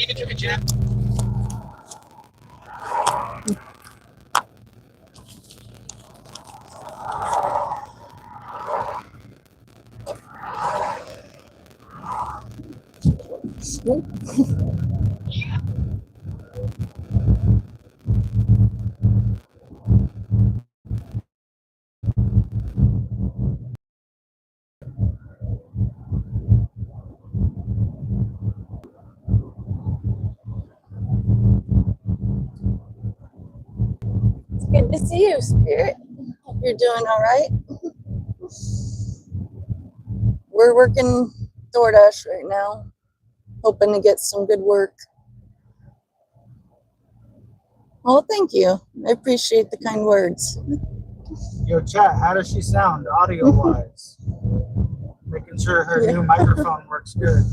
Good to see you, Spirit. Hope you're doing all right. We're working DoorDash right now, hoping to get some good work. Well, thank you. I appreciate the kind words. Yo, chat, how does she sound audio-wise? Making sure her new microphone works good.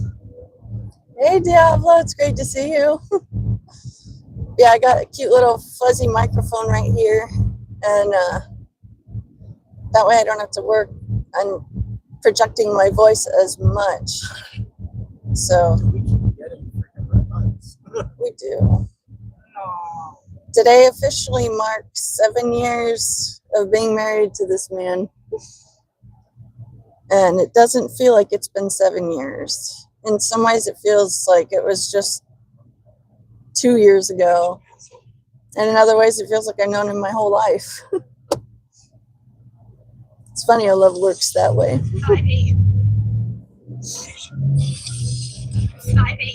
Hey, Diablo, it's great to see you. Yeah, I got a cute little fuzzy microphone right here, and that way I don't have to work on projecting my voice as much. So We keep getting freaking red lights. we do. No. Today officially marks 7 years of being married to this man, and it doesn't feel like it's been 7 years. In some ways, it feels like it was just 2 years ago. And in other ways, it feels like I've known him my whole life. It's funny how love works that way. 5'8"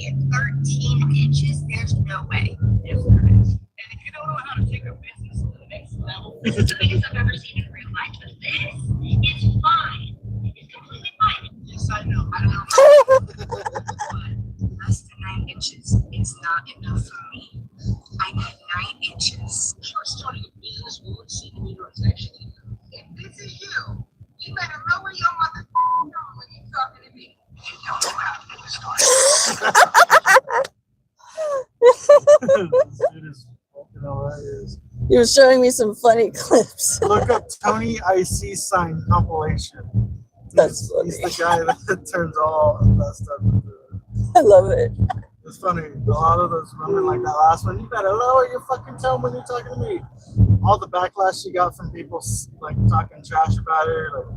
and 13 inches. There's no way. And if you don't know how to take a business to the next level, this is the biggest I've ever seen in real life. But this is fine. It's completely fine. Yes, I know. I don't know. But less than 9 inches is not enough for me. I need 9 inches. You're starting a business. We would see the meter actually. If this is you, you better lower your motherfucking tone when you're talking to me. You don't know how to get Hilarious. He was showing me some funny clips. Look up Tony IC sign compilation. That's funny. He's the guy that turns all of that stuff into it. I love it. It's funny. A lot of those women, like that last one, you better lower your fucking tone when you're talking to me. All the backlash she got from people like talking trash about her. Like,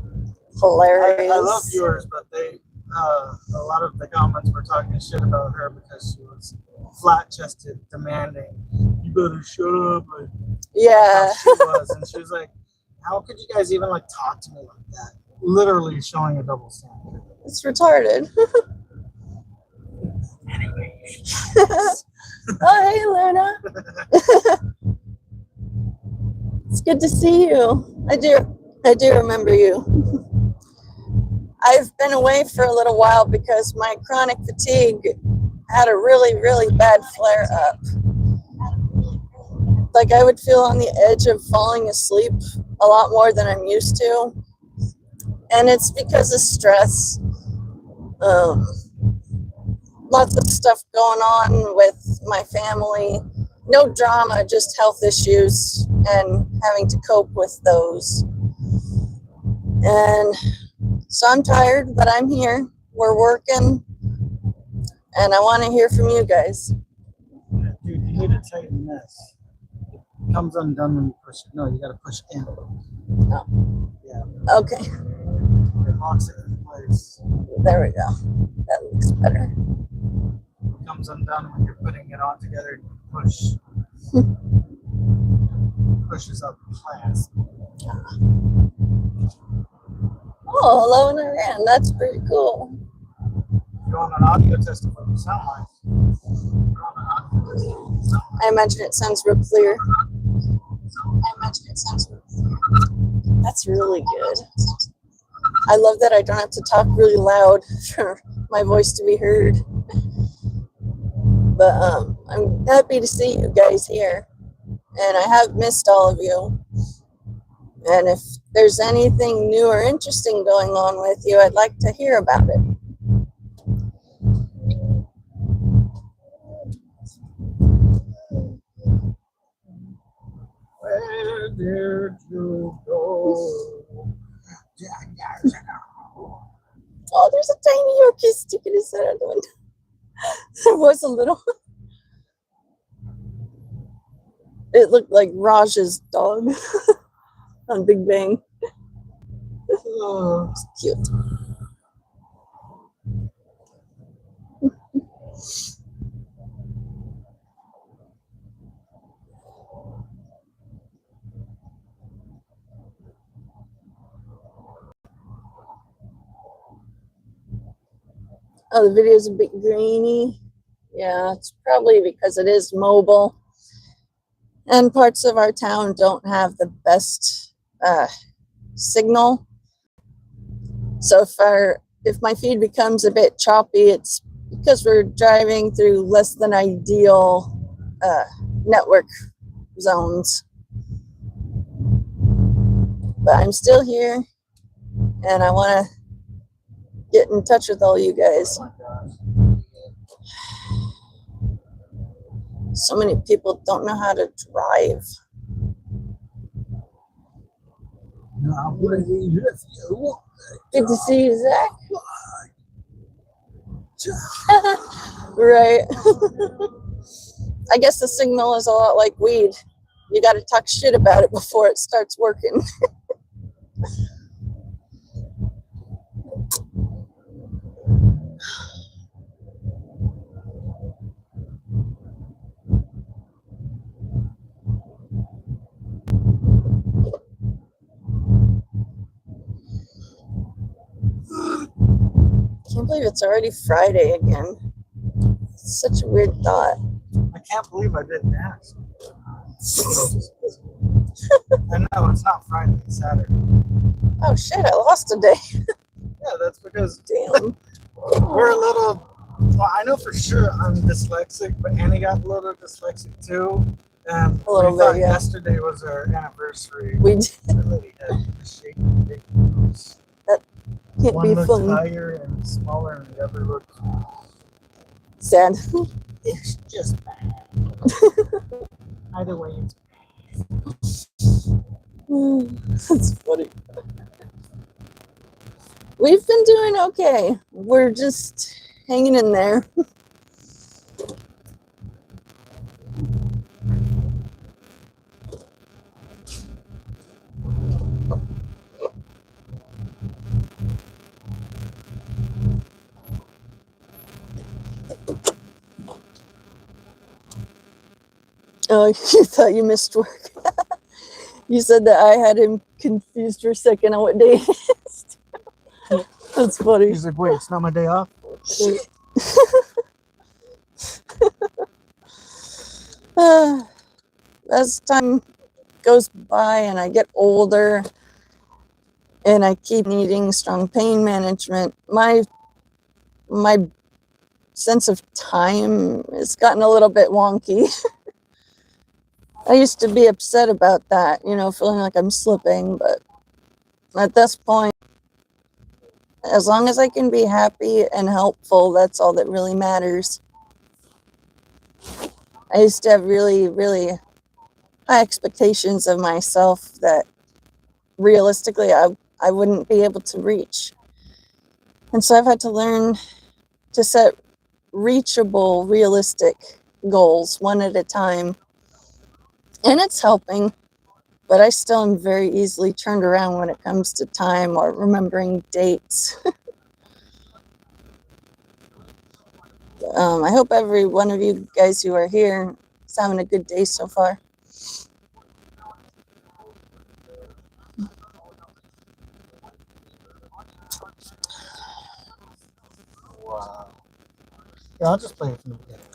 Hilarious. I love yours, but they a lot of the comments were talking shit about her because she was flat-chested, demanding. You better shut up. Like, Yeah. how she was, and she was like, "How could you guys even like talk to me like that?" Literally showing a double standard. It's retarded. Oh, hey, Luna. It's good to see you. I do remember you. I've been away for a little while because my chronic fatigue had a really, really bad flare up. Like I would feel on the edge of falling asleep a lot more than I'm used to. And it's because of stress. Lots of stuff going on with my family. No drama, just health issues and having to cope with those. And so I'm tired, but I'm here. We're working. And I want to hear from you guys. Dude, you need to tighten this. It comes undone when you push it. No, you gotta push in. Oh. Yeah. Okay. It locks it in place. There we go. That looks better. It comes undone when you're putting it on together. Push. Pushes up the plants. Oh, hello and Iran. That's pretty cool. You're on an audio test of what you sound like. I imagine it sounds real clear. That's really good. I love that I don't have to talk really loud for my voice to be heard. But I'm happy to see you guys here. And I have missed all of you. And if there's anything new or interesting going on with you, I'd like to hear about it. Where did you go? Oh, there's a tiny Yorkie sticking his head out the window. There was a little. It looked like Raj's dog on Big Bang. Oh, It's cute. Oh, the video's a bit grainy. Yeah, it's probably because it is mobile. And parts of our town don't have the best signal. So if my feed becomes a bit choppy, it's because we're driving through less than ideal network zones. But I'm still here, and I want to get in touch with all you guys. my gosh. So many people don't know how to drive. Good to see you, Zach. Right. I guess the signal is a lot like weed. You got to talk shit about it before it starts working. Can't believe it's already Friday again. It's such a weird thought. I can't believe I didn't ask. I know, it's not Friday, it's Saturday. Oh shit, I lost a day. Yeah, that's because Damn. we're a little, well, I know for sure I'm dyslexic, but Annie got a little dyslexic too. And A little we thought bit, yeah. yesterday was our anniversary. We did. Really had shaking big moves. Can't One be looked fun. higher and smaller, and the other looked. Sad. It's just bad. Either way, it's That's funny. We've been doing okay. We're just hanging in there. Oh, you thought you missed work. You said that I had him confused for a second on what day it is. That's funny. He's like, wait, it's not my day off? As time goes by and I get older and I keep needing strong pain management, my sense of time has gotten a little bit wonky. I used to be upset about that, you know, feeling like I'm slipping, but at this point, as long as I can be happy and helpful, that's all that really matters. I used to have really, really high expectations of myself that realistically I wouldn't be able to reach. And so I've had to learn to set reachable, realistic goals one at a time. And it's helping, but I still am very easily turned around when it comes to time or remembering dates. I hope every one of you guys who are here is having a good day so far. Wow. Yeah, I'll just play it from the beginning.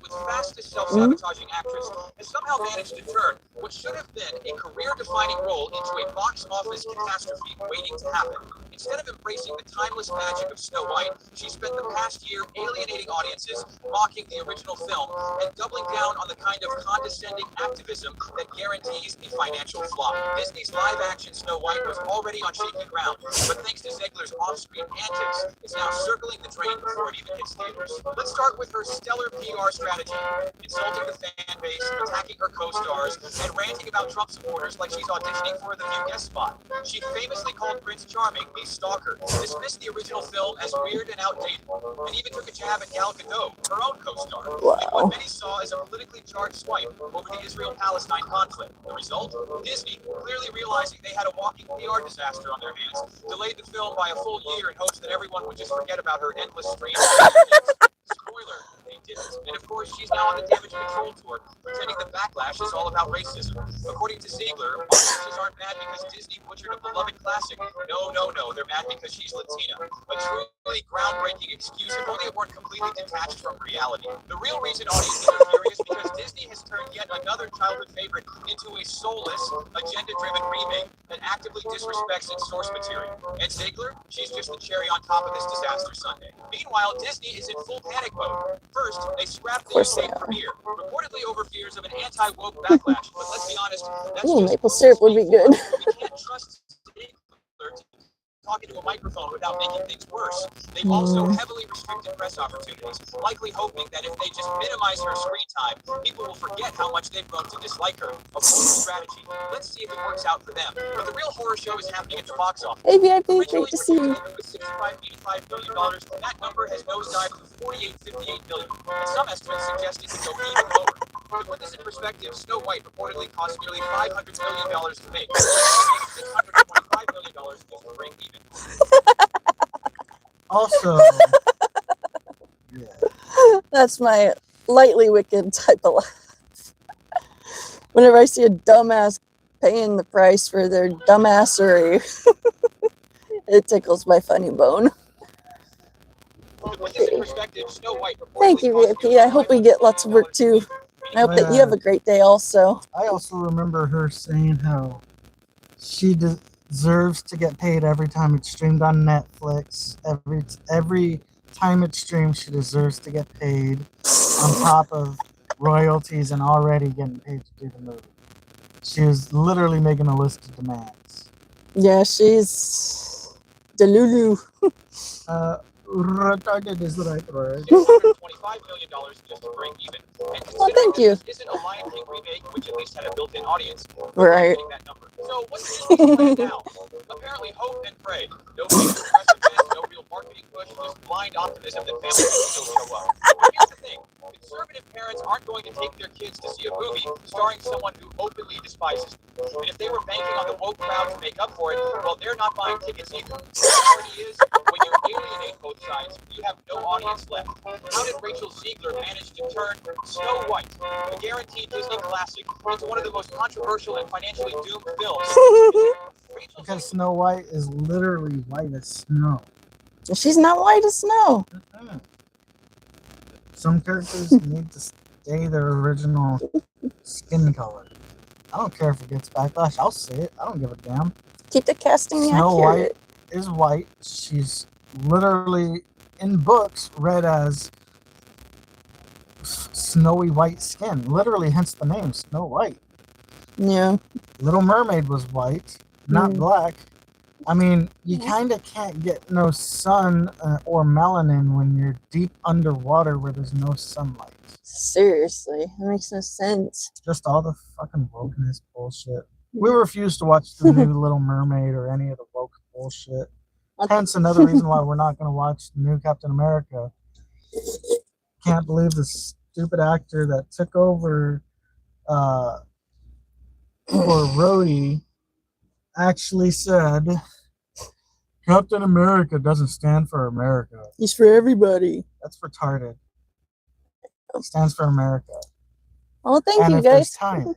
With fastest self-sabotaging actress has somehow managed to turn what should have been a career-defining role into a box office catastrophe waiting to happen. Instead of embracing the timeless magic of Snow White, she spent the past year alienating audiences, mocking the original film, and doubling down on the kind of condescending activism that guarantees a financial flop. Disney's live-action Snow White was already on shaky ground, but thanks to Ziegler's off-screen antics, it's now circling the drain before it even hits theaters. Let's start with her stellar PR strategy, insulting the fan base, attacking her co-stars, and ranting about Trump supporters like she's auditioning for the View guest spot. She famously called Prince Charming a stalker, dismissed the original film as weird and outdated, and even took a jab at Gal Gadot, her own co-star, in what many saw as a politically charged swipe over the Israel-Palestine conflict. The result? Disney, clearly realizing they had a walking PR disaster on their hands, delayed the film by a full year in hopes that everyone would just forget about her endless stream of hits. Spoiler, they didn't. And of course, she's now on the damage control tour, pretending the backlash is all about racism. According to Ziegler, audiences aren't mad because Disney butchered a beloved classic. No, they're mad because she's Latina. A truly groundbreaking excuse, if only it weren't completely detached from reality. The real reason audiences are furious because Disney has turned yet another childhood favorite into a soulless, agenda-driven remake that actively disrespects its source material. And Ziegler, she's just the cherry on top of this disaster Sunday. Meanwhile, Disney is in full panic mode. First, they scrapped the UK premiere, reportedly over fears of an anti-woke backlash. But let's be honest, that's just maple syrup would be good. We can't trust Ziegler talking to a microphone without making things worse. They've also heavily restricted press opportunities, likely hoping that if they just minimize her screen time, people will forget how much they've grown to dislike her. A bold strategy. Let's see if it works out for them. But the real horror show is happening at the box office. Hey, VIP, great to see you. With $65-85 million, that number has nosedived to $48-58 million. And some estimates suggest it could go even lower. To put this in perspective, Snow White reportedly cost nearly $500 million to make. $625 million just to break even. Also, yeah. That's my lightly wicked type of laugh. Whenever I see a dumbass paying the price for their dumbassery, it tickles my funny bone. To put this in perspective, Snow White Thank you, VIP. I hope we get lots of work too. I hope that you have a great day also. I also remember her saying how she deserves to get paid every time it's streamed on Netflix. Every time it's streamed, she deserves to get paid on top of royalties and already getting paid to do the movie. She was literally making a list of demands. Yeah, she's Delulu. Retarded is the right word. $625 million just to break even. And Well, thank you. This isn't a Lion King remake, which at least had a built-in audience. Right. That number. So what's Disney's plan now? Apparently hope and pray. No big press event, no real marketing push, just blind optimism that families will still show up. But here's the thing. Conservative parents aren't going to take their kids to see a movie starring someone who openly despises them. And if they were banking on the woke crowd to make up for it, well, they're not buying tickets either. The reality is, when you alienate both sides, you have no audience left. How did Rachel Ziegler manage to turn Snow White, a guaranteed Disney classic, into one of the most controversial and financially doomed films? Because Snow White is literally white as snow. She's not white as snow. Some characters need to stay their original skin color. I don't care if it gets backlash. I'll say it. I don't give a damn. Keep the casting Snow White accurate. is white. She's literally in books read as snowy white skin. Literally, hence the name Snow White. Yeah. Little Mermaid was white, not black. I mean, you kind of can't get no sun or melanin when you're deep underwater where there's no sunlight. Seriously, that makes no sense. Just all the fucking wokeness bullshit. We refuse to watch the new Little Mermaid or any of the woke bullshit. Hence another reason why we're not going to watch the new Captain America. Can't believe the stupid actor that took over for Rhodey actually said Captain America doesn't stand for America. He's for everybody. That's retarded. It stands for America. Well, thank And you if there's guys. time.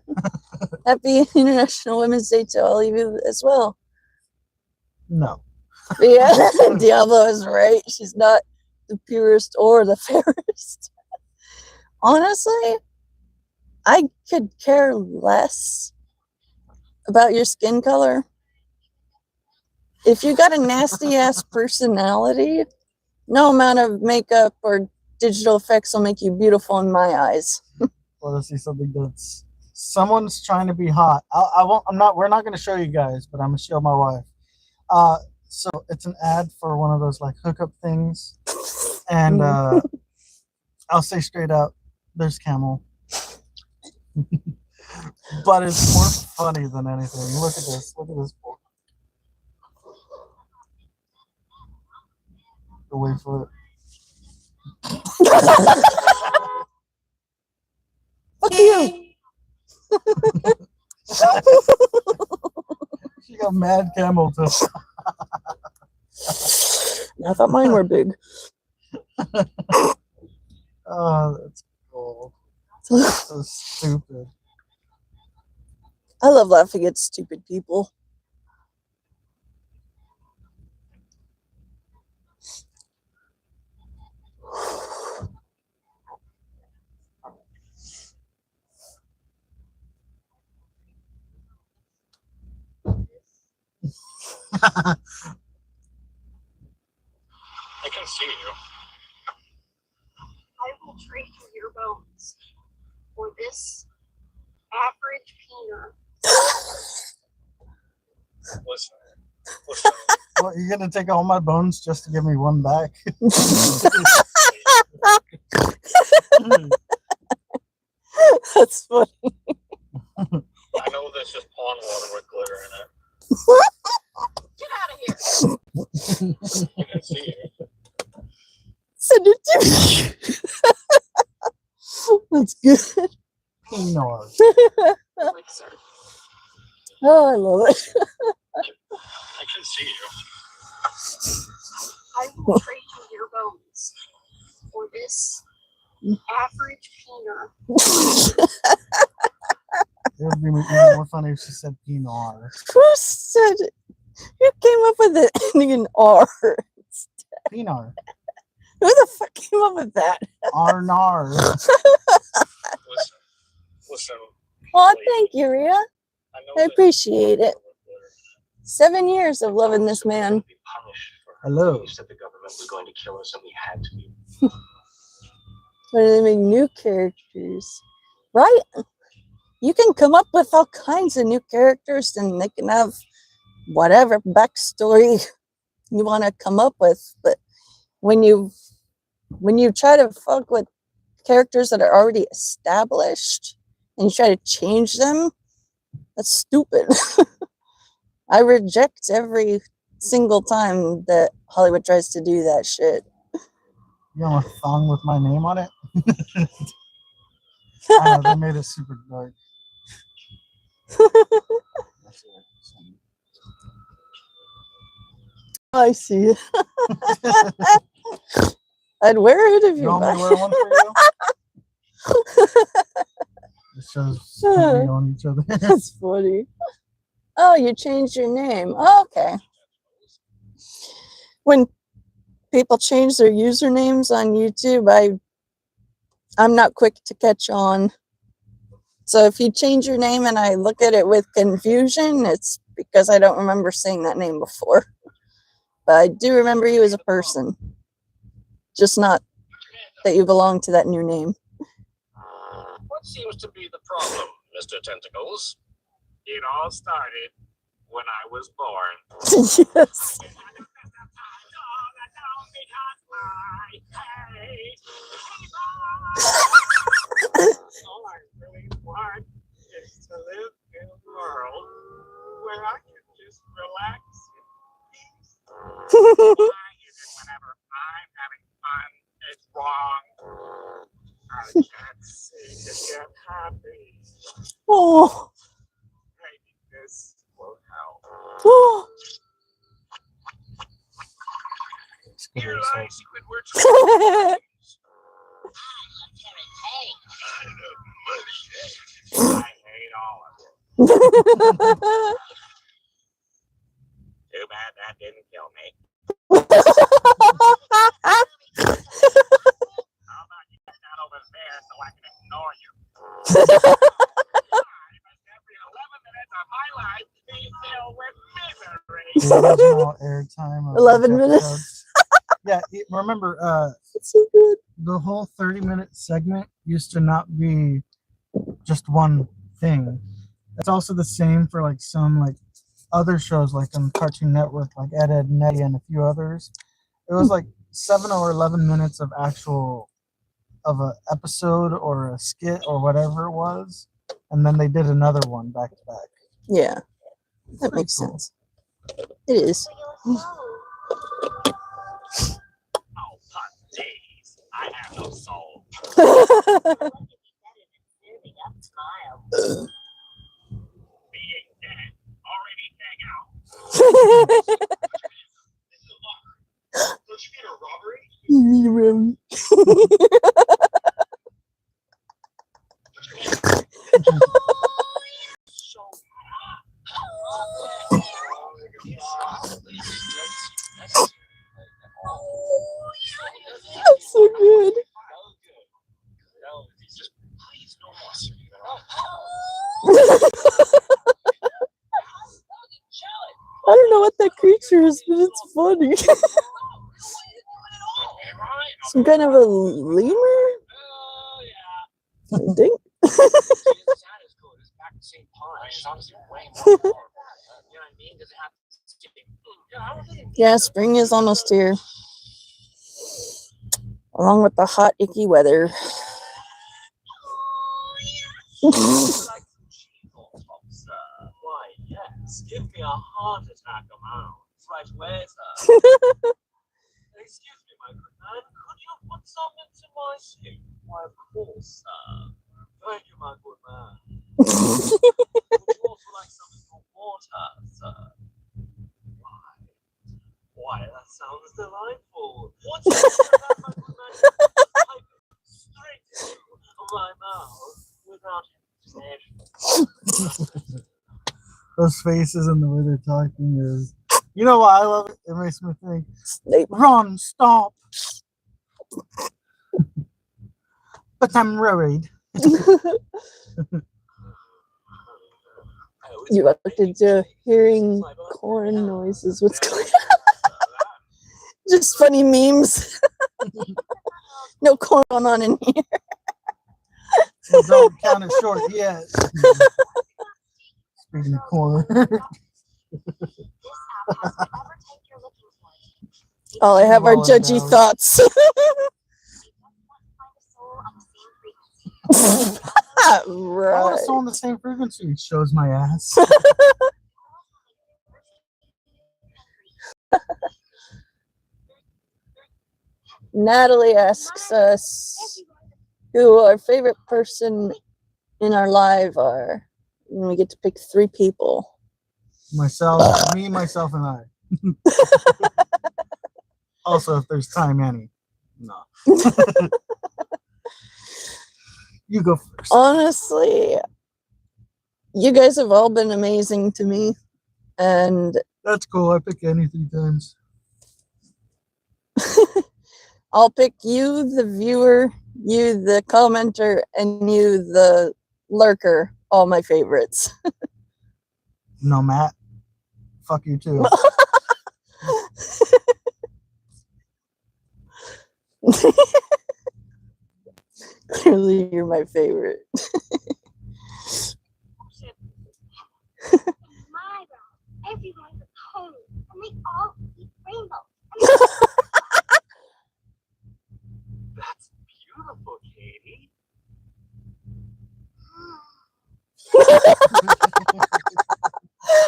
Happy International Women's Day to all of you as well. No. But yeah, Diablo is right. She's not the purest or the fairest. Honestly, I could care less about your skin color. If you got a nasty ass personality, no amount of makeup or digital effects will make you beautiful in my eyes. Want to see something that's someone's trying to be hot. I won't. I'm not. We're not going to show you guys, but I'm going to show my wife. So it's an ad for one of those like hookup things, and I'll say straight up, there's camel. But it's more funny than anything. Look at this. Look at this. to wait for it. Fuck you. She got mad camel toe. I thought mine were big. Oh, that's cool. So stupid. I love laughing at stupid people. I can see you. I will trade you your bones for this average peanut. Listen. What, you're gonna take all my bones just to give me one back? That's funny. I know this is pond water with glitter in it. Get out of here. I can see you. Send it to me. That's good. No. Oh, I love it. I can see you. I will trade you your bones for this average peanut. It would be even more funny if she said Pinot. Who said it? Who came up with the ending in R? Pinot. Who the fuck came up with that? Arnar. Listen. Oh, thank you, Rhea. I know I this appreciate it. with glitter. 7 years of loving this man. Be punished for Hello. You said the government was going to kill us and we had to be. When they make new characters, right? You can come up with all kinds of new characters and they can have whatever backstory you want to come up with. But when you try to fuck with characters that are already established and you try to change them, that's stupid. I reject every single time that Hollywood tries to do that shit. You want a thong with my name on it? I know, they made it super dark. I see it. I'd wear it if You you want me buy to wear one for you? It shows we on each other. That's funny. Oh, you changed your name. Oh, okay. When people change their usernames on YouTube, I'm not quick to catch on. So if you change your name and I look at it with confusion, it's because I don't remember saying that name before. But I do remember you as a person. Just not that you belong to that new name. What seems to be the problem, Mr. Tentacles? It all started when I was born. Yes. All I really want is to live in a world where I can just relax in peace. Why is it whenever I'm having fun, it's wrong? I can't seem to get happy. Oh. Maybe this will help. Oh. Here lies Squidward's I hate all of it. Too bad that didn't kill me. How about you get down over there so I can ignore you? Every 11 minutes of my life be filled with misery. The original airtime of 11 the minutes. episodes. Yeah, remember, It's so good. the whole 30-minute segment used to not be just one thing. It's also the same for like some like other shows like on Cartoon Network, like Ed, Edd n Eddy and a few others. It was like 7 or 11 minutes of actual of an episode or a skit or whatever it was, and then they did another one back to back. Yeah, that Pretty makes cool. sense. It is. Jeez, I have no soul. What could be better than serving up smiles? We ain't dead. Already hang out. This is a locker. Don't you mean a robbery? That's so good. I don't know what that creature is, but it's funny. Some kind of a lemur? I think. Yeah, spring is almost here. Along with the hot, icky weather. Like some cheese on top, sir. Why, yes. Give me a heart attack amount. Right where, sir? Excuse me, my good man. Could you put some into my soup? Why, of course, sir. Thank you, my good man. Would you also like some of your water, sir? Why, that sounds delightful. What's that, my good man? Pipe it straight into my mouth without hesitation. Those faces and the way they're talking is, you know what I love it? It makes me think, Snape. run, stop. But I'm worried. You upped into hearing corn noises. What's going on? Just funny memes. No corn going on in here. Well, don't count it short yet. Speaking of corn. Oh, I have our Well, judgy no. thoughts. I want Right. us on the same frequency. It shows my ass. Natalie asks us who our favorite person in our life are. And we get to pick 3 people. Myself, me, myself, and I. Also, if there's time, any. No. You go first. Honestly, you guys have all been amazing to me. And That's cool. I pick any 3 times. I'll pick you, the viewer, you, the commenter, and you, the lurker. All my favorites. No, Matt. Fuck you too. Clearly, you're my favorite. Everyone's a pony, and they all eat rainbows. That's beautiful, Katie.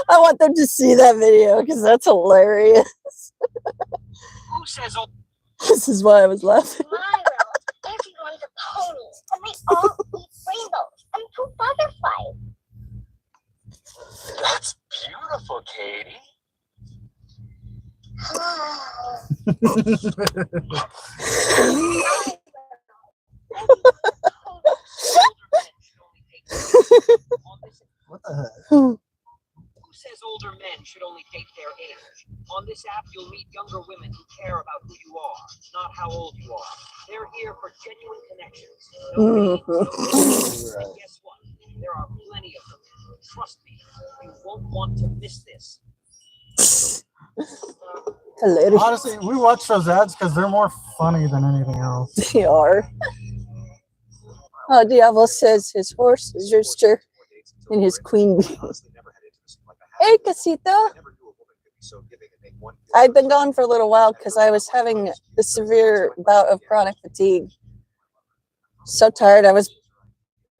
I want them to see that video because that's hilarious. Who says all? This is why I was laughing. My world, everyone's a pony, and they all eat rainbows and 2 butterflies. That's beautiful, Katie. What the heck? Who says older men should only date their age? On this app, you'll meet younger women who care about who you are, not how old you are. They're here for genuine connections. No games, no and guess what? There are plenty of them. Trust me, you won't want to miss this. Hilarious. Honestly, we watch those ads because they're more funny than anything else. They are. Diablo says his horse is rooster and his queen bee. Hey, Casita. I've been gone for a little while because I was having a severe bout of chronic fatigue. So tired. I was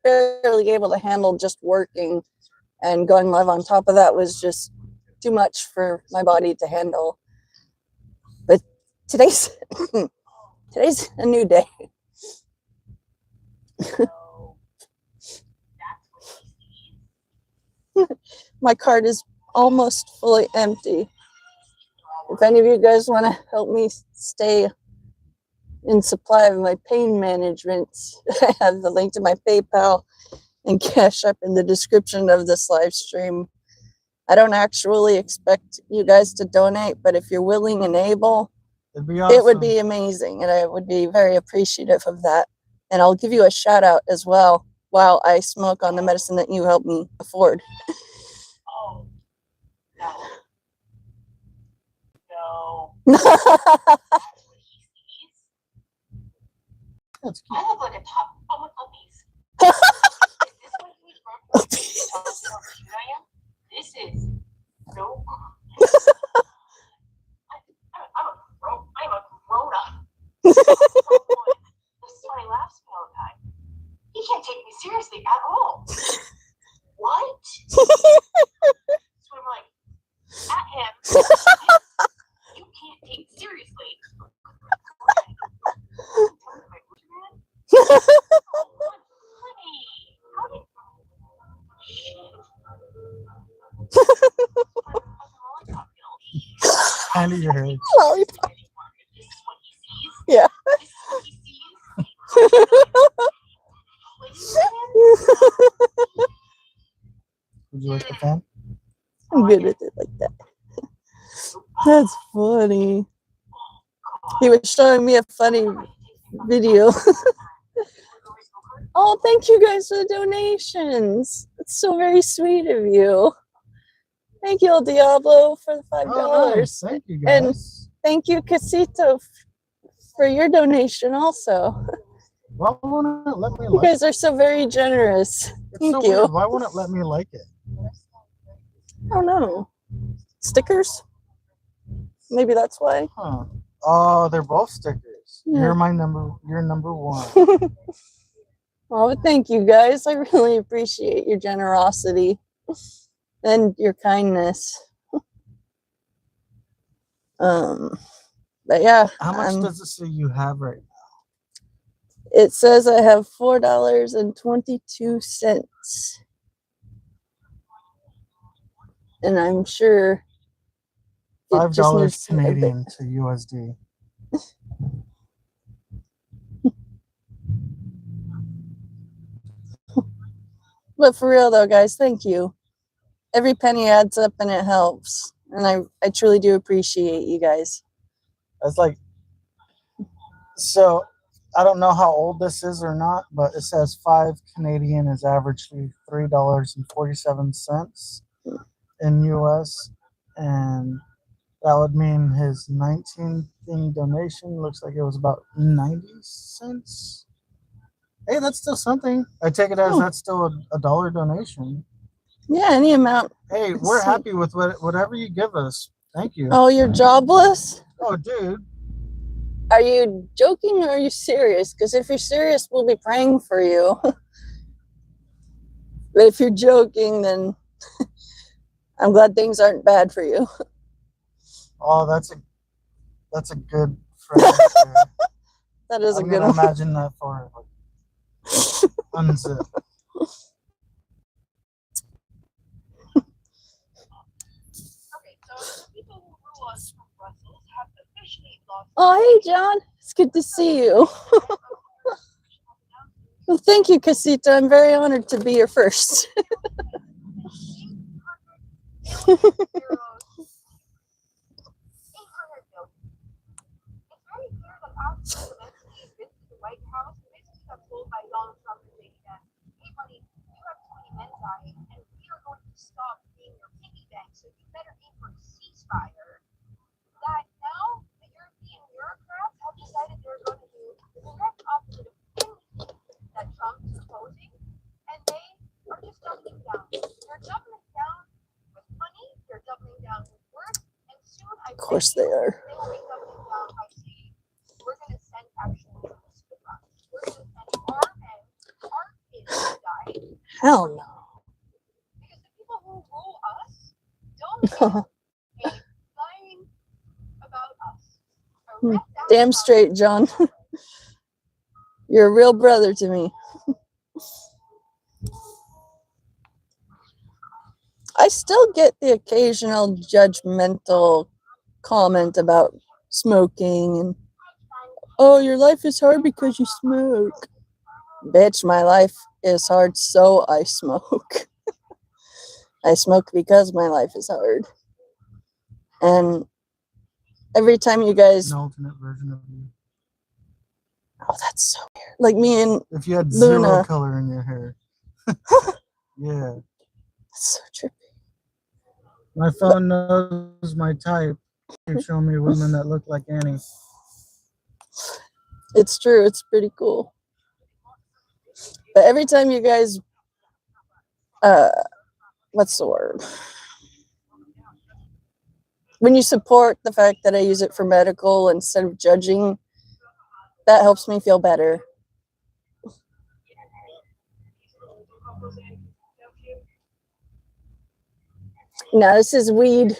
barely able to handle just working, and going live on top of that was just too much for my body to handle. But today's Today's a new day. So that's what he sees. My cart is almost fully empty. If any of you guys want to help me stay in supply of my pain management, I have the link to my PayPal and Cash App in the description of this live stream. I don't actually expect you guys to donate, but if you're willing and able, It'd be awesome. it would be amazing, and I would be very appreciative of that. And I'll give you a shout out as well while I smoke on the medicine that you helped me afford. Oh, no. No. That's I cute. have like a top of puppies. Is this what he was from? How cute I am? This is no. I'm a grown up. This is why he laughs at me all the time. He can't take me seriously at all. What? So I'm like, at him. You can't take seriously. Hand it your hair. Lollipop. Yeah. Would you like the fan? I'm good with it like that. That's funny. He was showing me a funny video. Oh, thank you guys for the donations. It's so very sweet of you. Thank you, El Diablo, for the $5. Oh, nice. Thank you And guys. thank you, Casito, for your donation also. Why won't it let me You like guys are so very generous. it? Thank So you. weird. Why won't it let me like it? I don't know. Stickers? Maybe that's why. Huh. Oh, they're both stickers. Yeah. You're number one. Well, thank you guys. I really appreciate your generosity and your kindness. But yeah, How much does it say you have right now? it says I have $4.22, and I'm sure it just $5 needs a bit- Canadian to USD. But for real though, guys, thank you. Every penny adds up and it helps, and I truly do appreciate you guys. It's like, so I don't know how old this is or not, but it says 5 Canadian is averagely $3.47 in US, and that would mean his 19 thing donation looks like it was about 90 cents. Hey, that's still something. I take it as Oh. that's still a dollar donation. Yeah, any amount. Hey, we're So- happy with whatever you give us. Thank you. Oh, you're jobless? Oh, dude. Are you joking or are you serious? Because if you're serious, we'll be praying for you. But if you're joking, then I'm glad things aren't bad for you. Oh, that's a good friend. Right there. That is a I'm good gonna one. imagine that for like, unzip. Okay, so the people who rule us from Brussels have officially lost. Oh, hey, John. It's good to see you. Well, thank you, Casita. I'm very honored to be your first. That now the European bureaucrats have decided they're going to do the direct opposite of anything that Trump is proposing, and they are just doubling down. They're doubling down with money, they're doubling down with work, and soon I Of course bet they you are. they will be doubling down by saying, we're going to send actual troops to the front. We're going to send our men, our kids to die, Hell no. because the people who rule us don't give a flying about us. A red Damn about straight, John. You're a real brother to me. I still get the occasional judgmental comment about smoking and, oh, your life is hard because you smoke. Bitch, my life is hard, so I smoke. I smoke because my life is hard. And every time you guys... An alternate version of you. Oh, that's so weird. Like me and If you had Luna. zero color in your hair. Yeah. That's so trippy. My phone knows my type. Keep showing me women that look like Annie. It's true. It's pretty cool. But every time you guys... what's the word? When you support the fact that I use it for medical instead of judging, that helps me feel better. Now, this is weed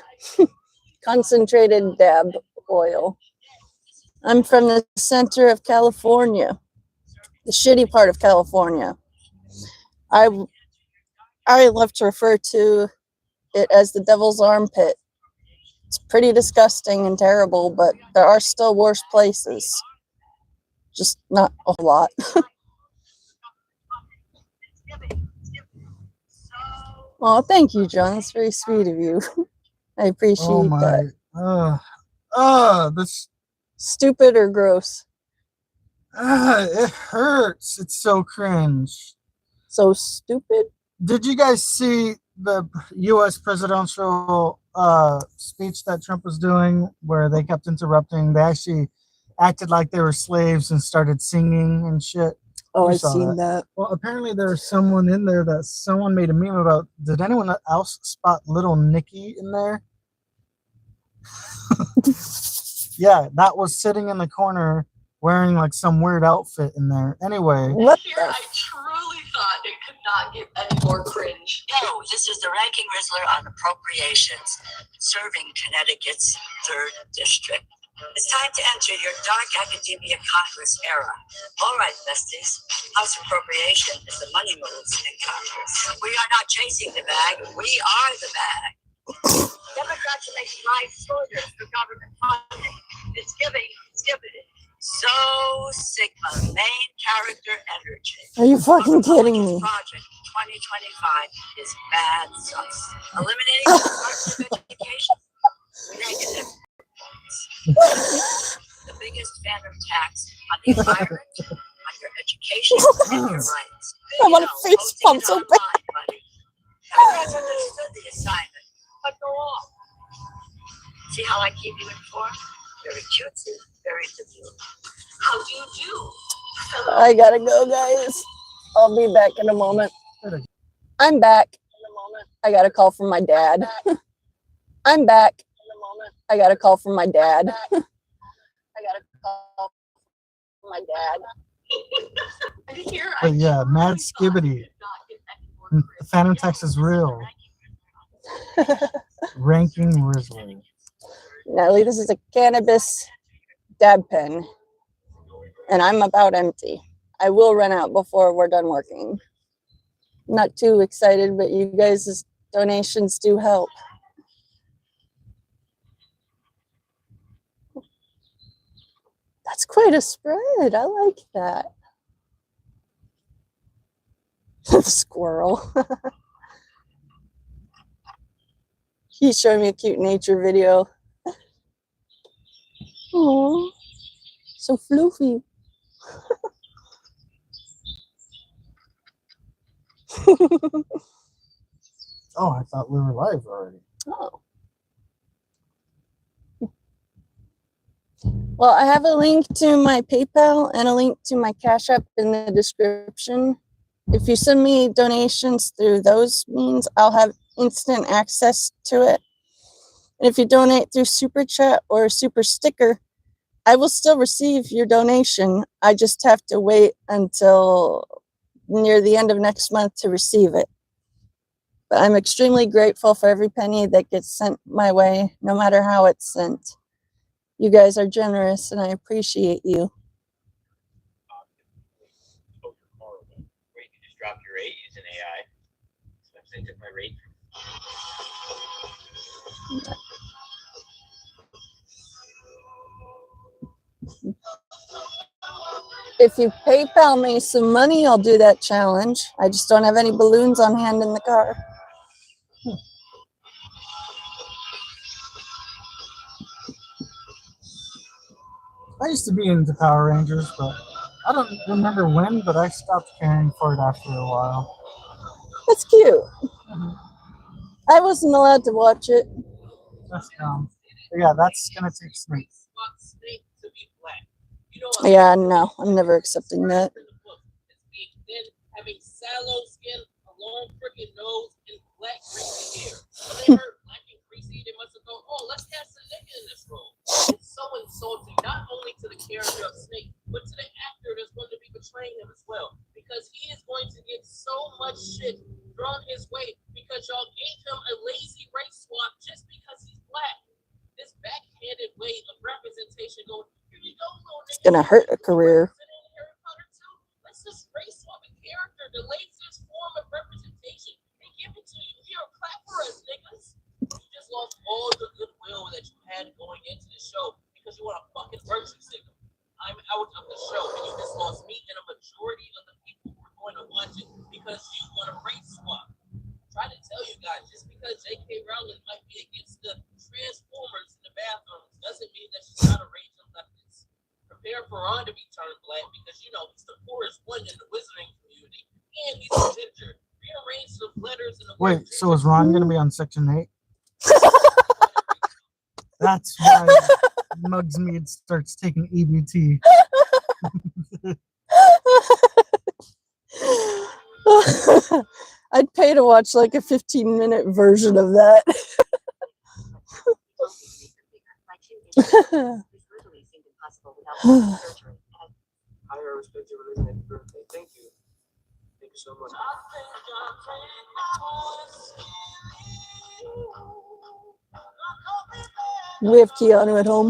concentrated dab oil. I'm from the center of California, the shitty part of California. I love to refer to it as the devil's armpit. It's pretty disgusting and terrible, but there are still worse places. Just not a lot. Oh, thank you, John. That's very sweet of you. I appreciate that. This Stupid or gross? it hurts. It's so cringe. So stupid? Did you guys see the U.S. presidential speech that Trump was doing where they kept interrupting? They actually acted like they were slaves and started singing and shit. Oh, You I've saw seen that. Well, apparently there's someone in there that someone made a meme about. Did anyone else spot little Nikki in there? Yeah, that was sitting in the corner wearing like some weird outfit in there. Anyway. What Here, the? I truly thought it could not get any more cringe. Yo, this is the ranking Rizzler on appropriations, serving Connecticut's 3rd District. It's time to enter your dark academia Congress era. All right, besties. House appropriation is the money moves in Congress. We are not chasing the bag. We are the bag. Democrats make life shorter for government funding. It's giving. So Sigma, main character energy. Are you fucking kidding me? Project 2025 is bad sauce. Eliminating the Department of Education. Negative. The biggest fan of tax on the environment, on your education, and your rights. I want to face pump so bad. Democrats understood the assignment, but go on. See how I keep you informed? Very cutesy, very demure. How do you do? I gotta go, guys. I'll be back in a moment. I'm back. I got a call from my dad. I'm back. I got a call from my dad. But yeah, Mad Skibbity. The Phantom Text is real. Ranking Rizzler. Natalie, this is a cannabis dab pen. And I'm about empty. I will run out before we're done working. Not too excited, but you guys' donations do help. That's quite a spread. I like that. The squirrel. He's showing me a cute nature video. Oh, so floofy. Oh, I thought we were live already. Oh. Well, I have a link to my PayPal and a link to my Cash App in the description. If you send me donations through those means, I'll have instant access to it. And if you donate through Super Chat or Super Sticker, I will still receive your donation. I just have to wait until near the end of next month to receive it. But I'm extremely grateful for every penny that gets sent my way, no matter how it's sent. You guys are generous, and I appreciate you. way using AI. So I took my rate. If you PayPal me some money, I'll do that challenge. I just don't have any balloons on hand in the car. I used to be into Power Rangers, but I don't remember when, but I stopped caring for it after a while. That's cute. I wasn't allowed to watch it. That's dumb. But yeah, that's gonna take Snake. Yeah, no, I'm never accepting that. Having sallow skin, a long freaking nose, and black greasy hair. When they heard black and greasy, they must have gone, oh, let's cast a nigga in this role. It's so insulting, not only to the character of Snake, but to the actor that's going to be portraying him as well. Because he is going to get so much shit thrown his way because y'all gave him a lazy race swap just because he's black. This backhanded way of representation going, here you go, little nigga. It's gonna hurt a career. Let's just race swap a character, the laziest form of representation, and give it to you. Here, clap for us, niggas. You just lost all the goodwill that you had going into the show because you want a fucking virtue signal. I'm out of the show, and you just lost me and a majority of the people who are going to watch it because you want a race swap. Try to tell you guys, just because J.K. Rowling might be against the Transformers in the bathrooms doesn't mean that she's not a raging leftist. Prepare for Ron to be turned black because, you know, he's the poorest one in the wizarding community, and he's a ginger. Rearrange the letters in the Wait, so is Ron gonna be on Section 8? That's why Mugsmead starts taking EBT. I'd pay to watch like a 15-minute version of that. I respect your religion and birthday. Thank you. Thank you so much. We have Keanu at home.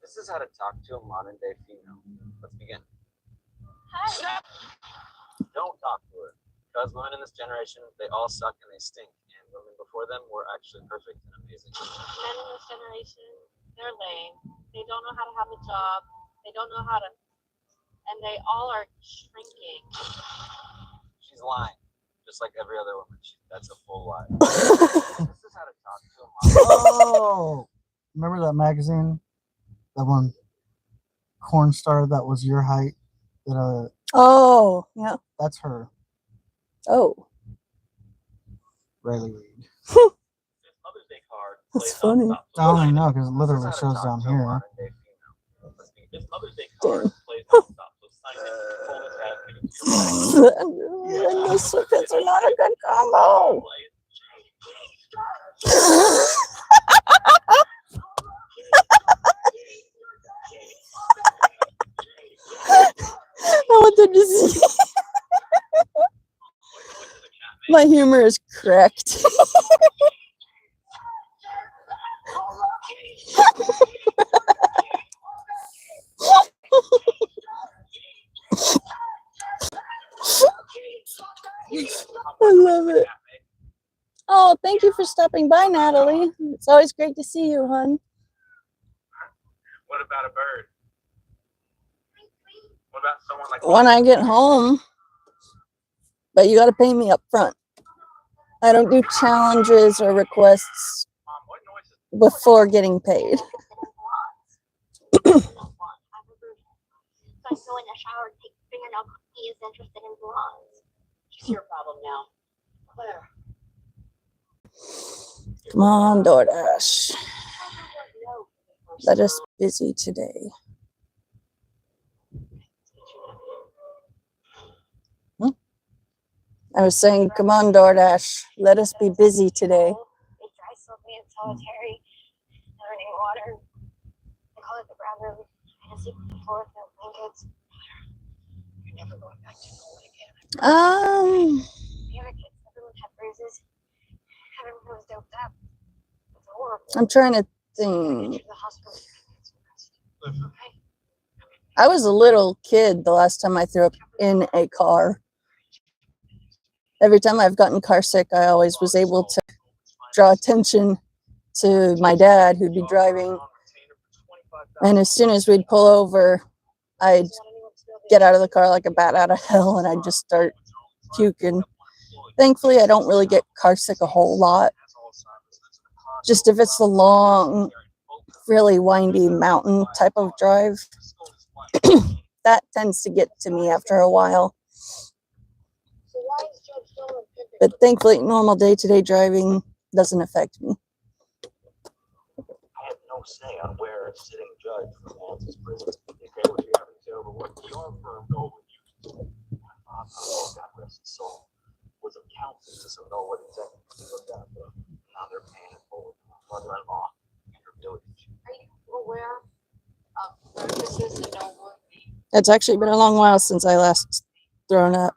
This is how to talk to a modern day female. Let's begin. Hi. Don't talk to her. Because women in this generation, they all suck and they stink. And women before them were actually perfect and amazing. Men in this generation, they're lame. They don't know how to have a job. They don't know how to, and they all are shrinking. She's lying. Just like every other woman. That's a full lie. This is how to talk to a modern. Oh, remember that magazine? That one corn star that was your height? That Oh, yeah. that's her. Oh, Riley Reid. Mother's Day card. that's funny. I only know because it literally shows down here. This Mother's Day Dang. card plays nonstop. So sign it, fold his hat, give it to your wife. And those sweatpants are not a good combo. I want them to see. My humor is correct. I love it. Oh, thank you for stopping by, Natalie. It's always great to see you, hon. What about a bird? What about someone like When I get home, but you got to pay me up front. I don't do challenges or requests Mom, what noise is before getting paid. So I go in the shower and take fingernail. He is interested in blondes. It's your problem now. Claire. Come on, DoorDash. Let us be busy today. I was saying, come on, DoorDash. Let us be busy today. They dry slowly and solitary, learning water. They call it the brown room. I just sleep on the floor with no blankets. You're never going back to school again. The other kids, everyone had bruises. Everyone was doped up. It's horrible. I'm trying to think. To the hospital. Listen, I was a little kid the last time I threw up in a car. Every time I've gotten car sick, I always was able to draw attention to my dad, who'd be driving. And as soon as we'd pull over, I'd get out of the car like a bat out of hell, and I'd just start puking. Thankfully, I don't really get car sick a whole lot. Just if it's the long, really windy mountain type of drive, that tends to get to me after a while. But thankfully, normal day-to-day driving doesn't affect me. I had no say on where a sitting judge pronounces prison. Okay, what you having to over what your firm goal would use. My father, God rest his soul, was accountant to know what exactly he looked after. Now they're paying it forward to my mother-in-law and her village. Are you aware of services that don't work? It's actually been a long while since I last thrown up.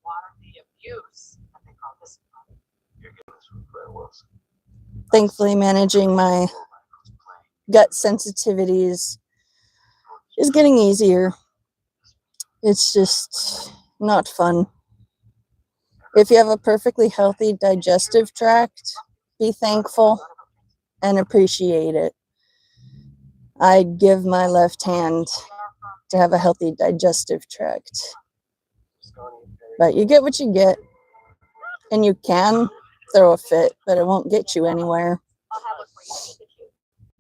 Water, the abuse that they call this. You're getting this from Fred Wilson. Thankfully, managing my gut sensitivities is getting easier. It's just not fun. If you have a perfectly healthy digestive tract, be thankful and appreciate it. I'd give my left hand to have a healthy digestive tract. But you get what you get, and you can throw a fit, but it won't get you anywhere. I'll have it for you.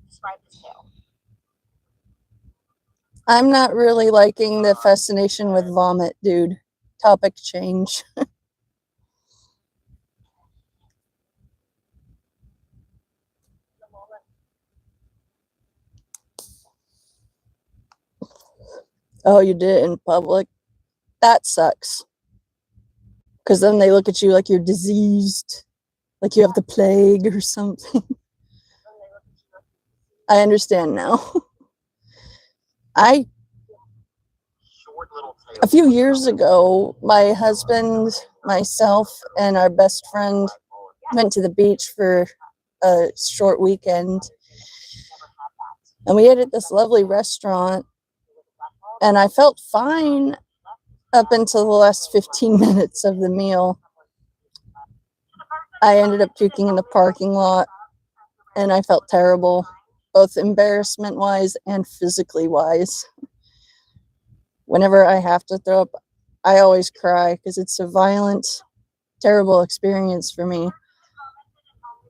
Describe this tale. I'm not really liking the fascination with vomit, dude. Topic change. Oh, you did it in public? That sucks. Because then they look at you like you're diseased, like you have the plague or something. I understand now. A few years ago, my husband, myself, and our best friend went to the beach for a short weekend. And we ate at this lovely restaurant. And I felt fine up until the last 15 minutes of the meal. I ended up puking in the parking lot, and I felt terrible, both embarrassment-wise and physically-wise. Whenever I have to throw up, I always cry because it's a violent, terrible experience for me.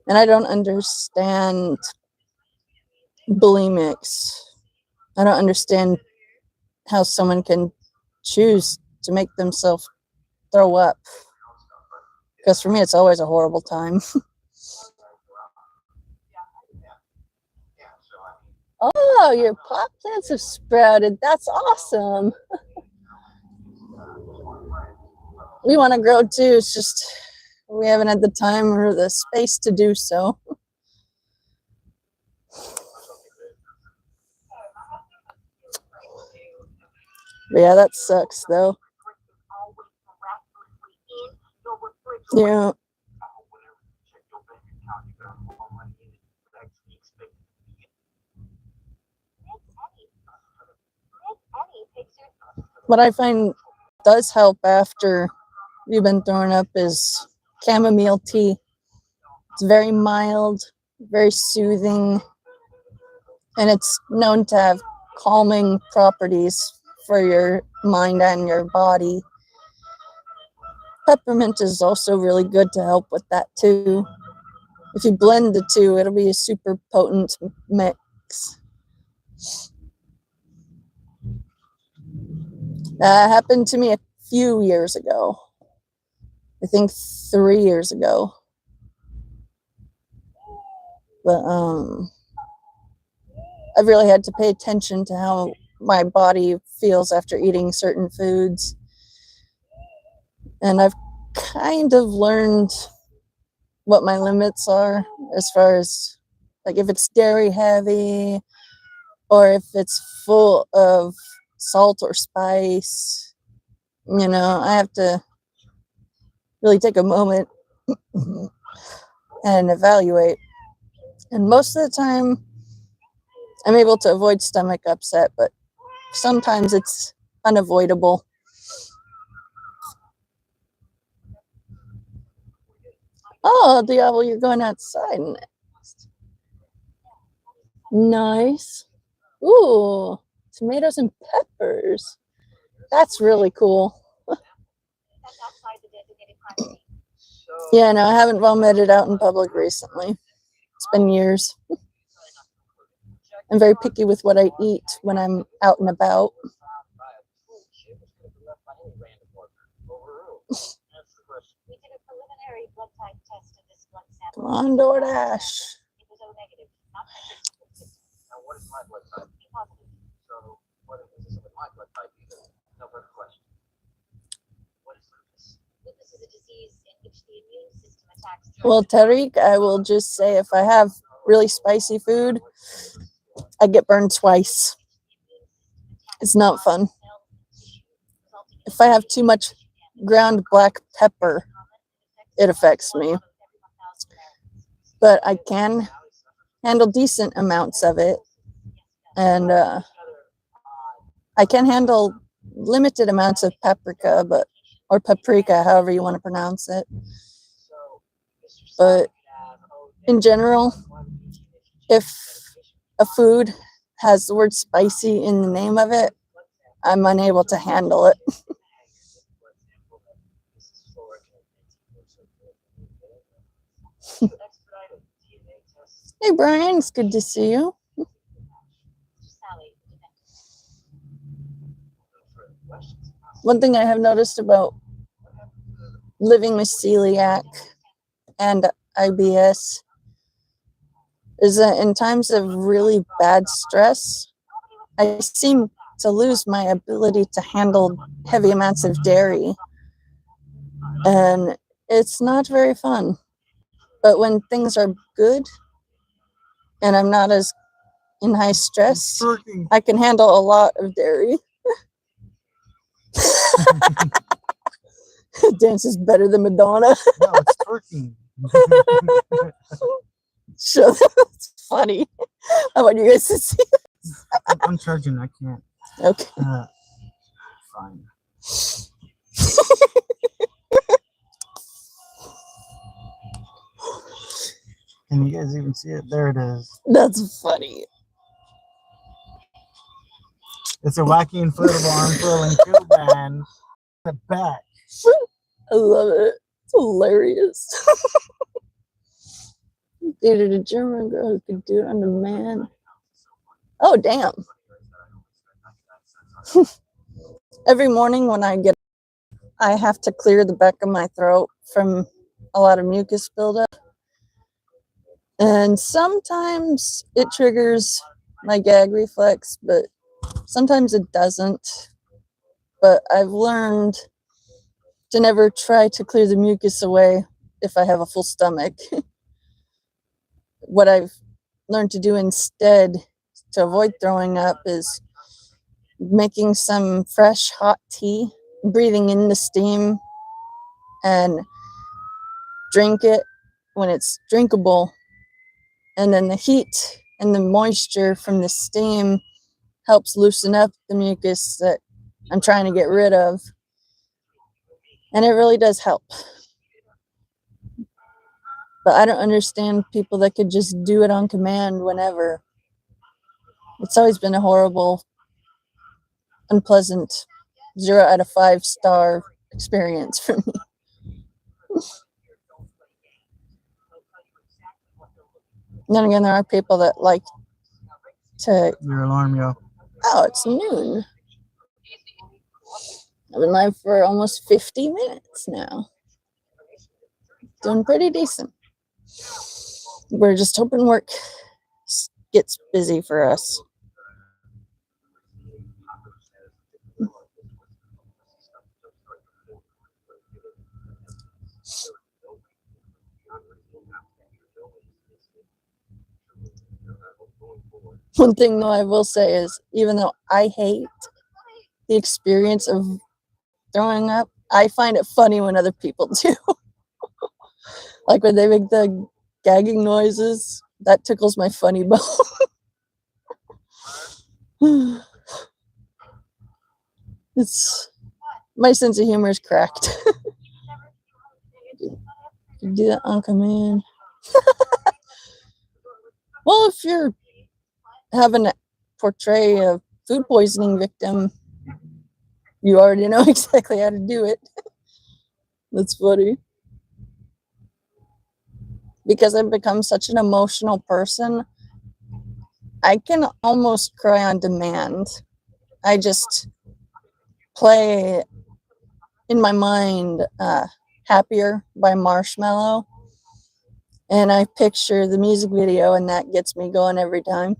And I don't understand bulimics. I don't understand how someone can choose to make themselves throw up. Because for me, it's always a horrible time. Oh, your pot plants have sprouted. That's awesome. We want to grow too. It's just we haven't had the time or the space to do so. But yeah, that sucks though. Yeah. What I find does help after you've been thrown up is chamomile tea. It's very mild, very soothing, and it's known to have calming properties for your mind and your body. Peppermint is also really good to help with that too. If you blend the two, it'll be a super potent mix. That happened to me a few years ago. I think 3 years ago. But I've really had to pay attention to how my body feels after eating certain foods. And I've kind of learned what my limits are as far as like if it's dairy heavy or if it's full of salt or spice. You know, I have to really take a moment and evaluate. And most of the time, I'm able to avoid stomach upset, but sometimes it's unavoidable. Oh, Diablo, you're going outside next. Nice. Ooh, tomatoes and peppers. That's really cool. Yeah, no, I haven't vomited out in public recently. It's been years. I'm very picky with what I eat when I'm out and about. Come on, DoorDash. Now, what is my blood type? So, what is my blood type? No further question. What is lupus? Lupus is a disease in which the immune system attacks. Well, Tariq, I will just say if I have really spicy food, I get burned twice. It's not fun. If I have too much ground black pepper, it affects me. But I can handle decent amounts of it. And I can handle limited amounts of paprika, or paprika, however you want to pronounce it. But in general, if a food has the word spicy in the name of it, I'm unable to handle it. Hey, Brian, it's good to see you. One thing I have noticed about living with celiac and IBS is that in times of really bad stress, I seem to lose my ability to handle heavy amounts of dairy. And it's not very fun. But when things are good and I'm not as in high stress, I can handle a lot of dairy. Dance is better than Madonna. No, it's twerking. Sure, that's funny. I want you guys to see that. I'm charging. I can't. Okay. Fine. Can you guys even see it? There it is. That's funny. It's a wacky inflatable arm twirling cool band. The back. I love it. It's hilarious. Dated a German girl who could do it on demand. Oh, damn. Every morning when I get, I have to clear the back of my throat from a lot of mucus buildup. And sometimes it triggers my gag reflex, but sometimes it doesn't. But I've learned to never try to clear the mucus away if I have a full stomach. What I've learned to do instead to avoid throwing up is making some fresh hot tea, breathing in the steam, and drink it when it's drinkable. And then the heat and the moisture from the steam helps loosen up the mucus that I'm trying to get rid of. And it really does help. But I don't understand people that could just do it on command whenever. It's always been a horrible, unpleasant 0 out of 5 star experience for me. Then again, there are people that like to... Your alarm, yo. Oh, it's noon. I've been live for almost 50 minutes now. Doing pretty decent. We're just hoping work gets busy for us. One thing though I will say is, even though I hate the experience of throwing up, I find it funny when other people do. Like when they make the gagging noises, that tickles my funny bone. It's my sense of humor is cracked. You do that on command. Well, if you're having to portray a food poisoning victim, you already know exactly how to do it. That's funny. Because I've become such an emotional person, I can almost cry on demand. I just play in my mind Happier by Marshmello, and I picture the music video, and that gets me going every time.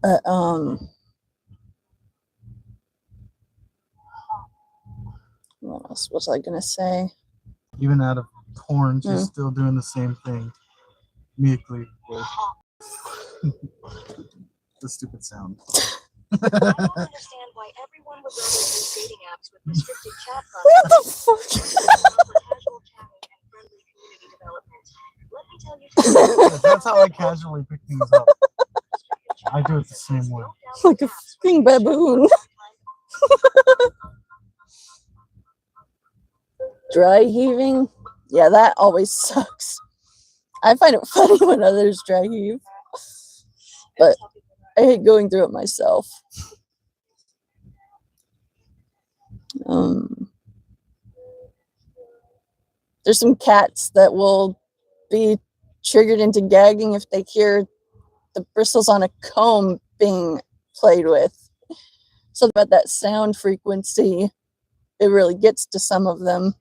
But what else was I gonna say? Even out of porn, she's still doing the same thing. Musically. The stupid sound. I don't understand why everyone would rather use dating apps with restricted chat What the functions fuck? for casual chatting and friendly community development. Let me tell you, That's how I casually pick things up. I do it the same way. Like a fucking baboon. Dry heaving? Yeah, that always sucks. I find it funny when others dry heave, but I hate going through it myself. There's some cats that will be triggered into gagging if they hear the bristles on a comb being played with. So about that sound frequency, it really gets to some of them.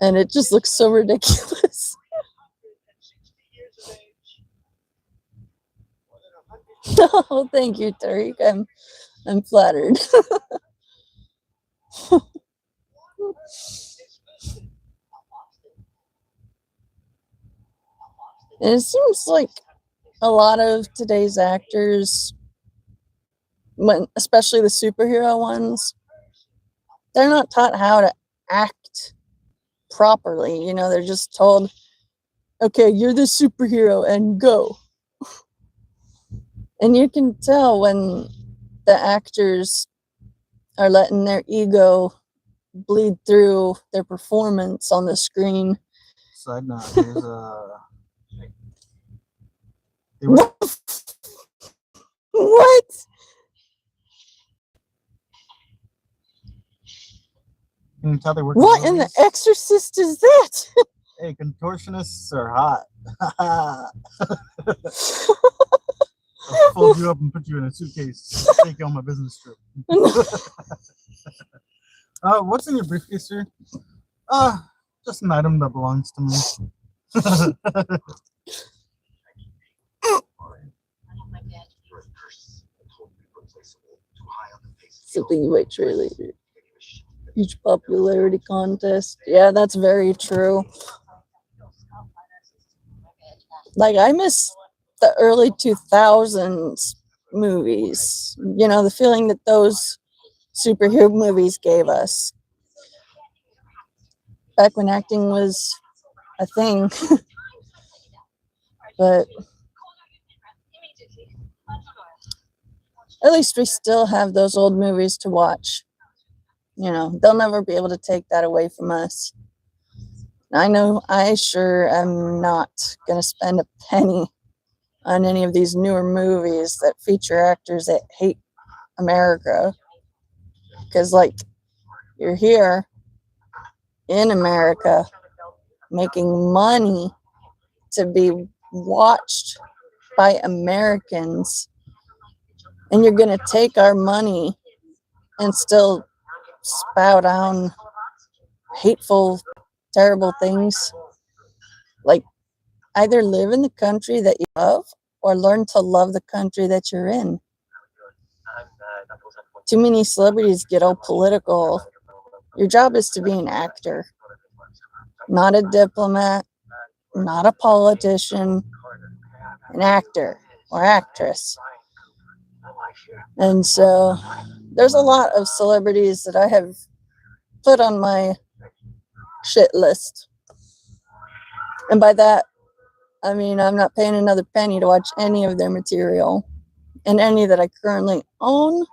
And it just looks so ridiculous. Oh, thank you, Tariq. I'm flattered. And it seems like a lot of today's actors, especially the superhero ones, they're not taught how to act properly. You know, they're just told, okay, you're the superhero and go. And you can tell when the actors are letting their ego bleed through their performance on the screen. Side note, here's a... What? Can you tell they work? What in The Exorcist is that? Hey, contortionists are hot. I'll fold you up and put you in a suitcase. Take you on my business trip. What's in your briefcase, sir? Just an item that belongs to me. Something you wait for later. Huge popularity contest. Yeah, that's very true. Like, I miss the early 2000s movies. You know, the feeling that those superhero movies gave us. Back when acting was a thing. But at least we still have those old movies to watch. You know, they'll never be able to take that away from us. I know I sure am not going to spend a penny on any of these newer movies that feature actors that hate America. Because, like, you're here in America making money to be watched by Americans, and you're going to take our money and still spout on hateful, terrible things. Like, either live in the country that you love or learn to love the country that you're in. Too many celebrities get all political. Your job is to be an actor, not a diplomat, not a politician, an actor or actress. And so there's a lot of celebrities that I have put on my shit list. And by that, I mean, I'm not paying another penny to watch any of their material. and any that I currently own.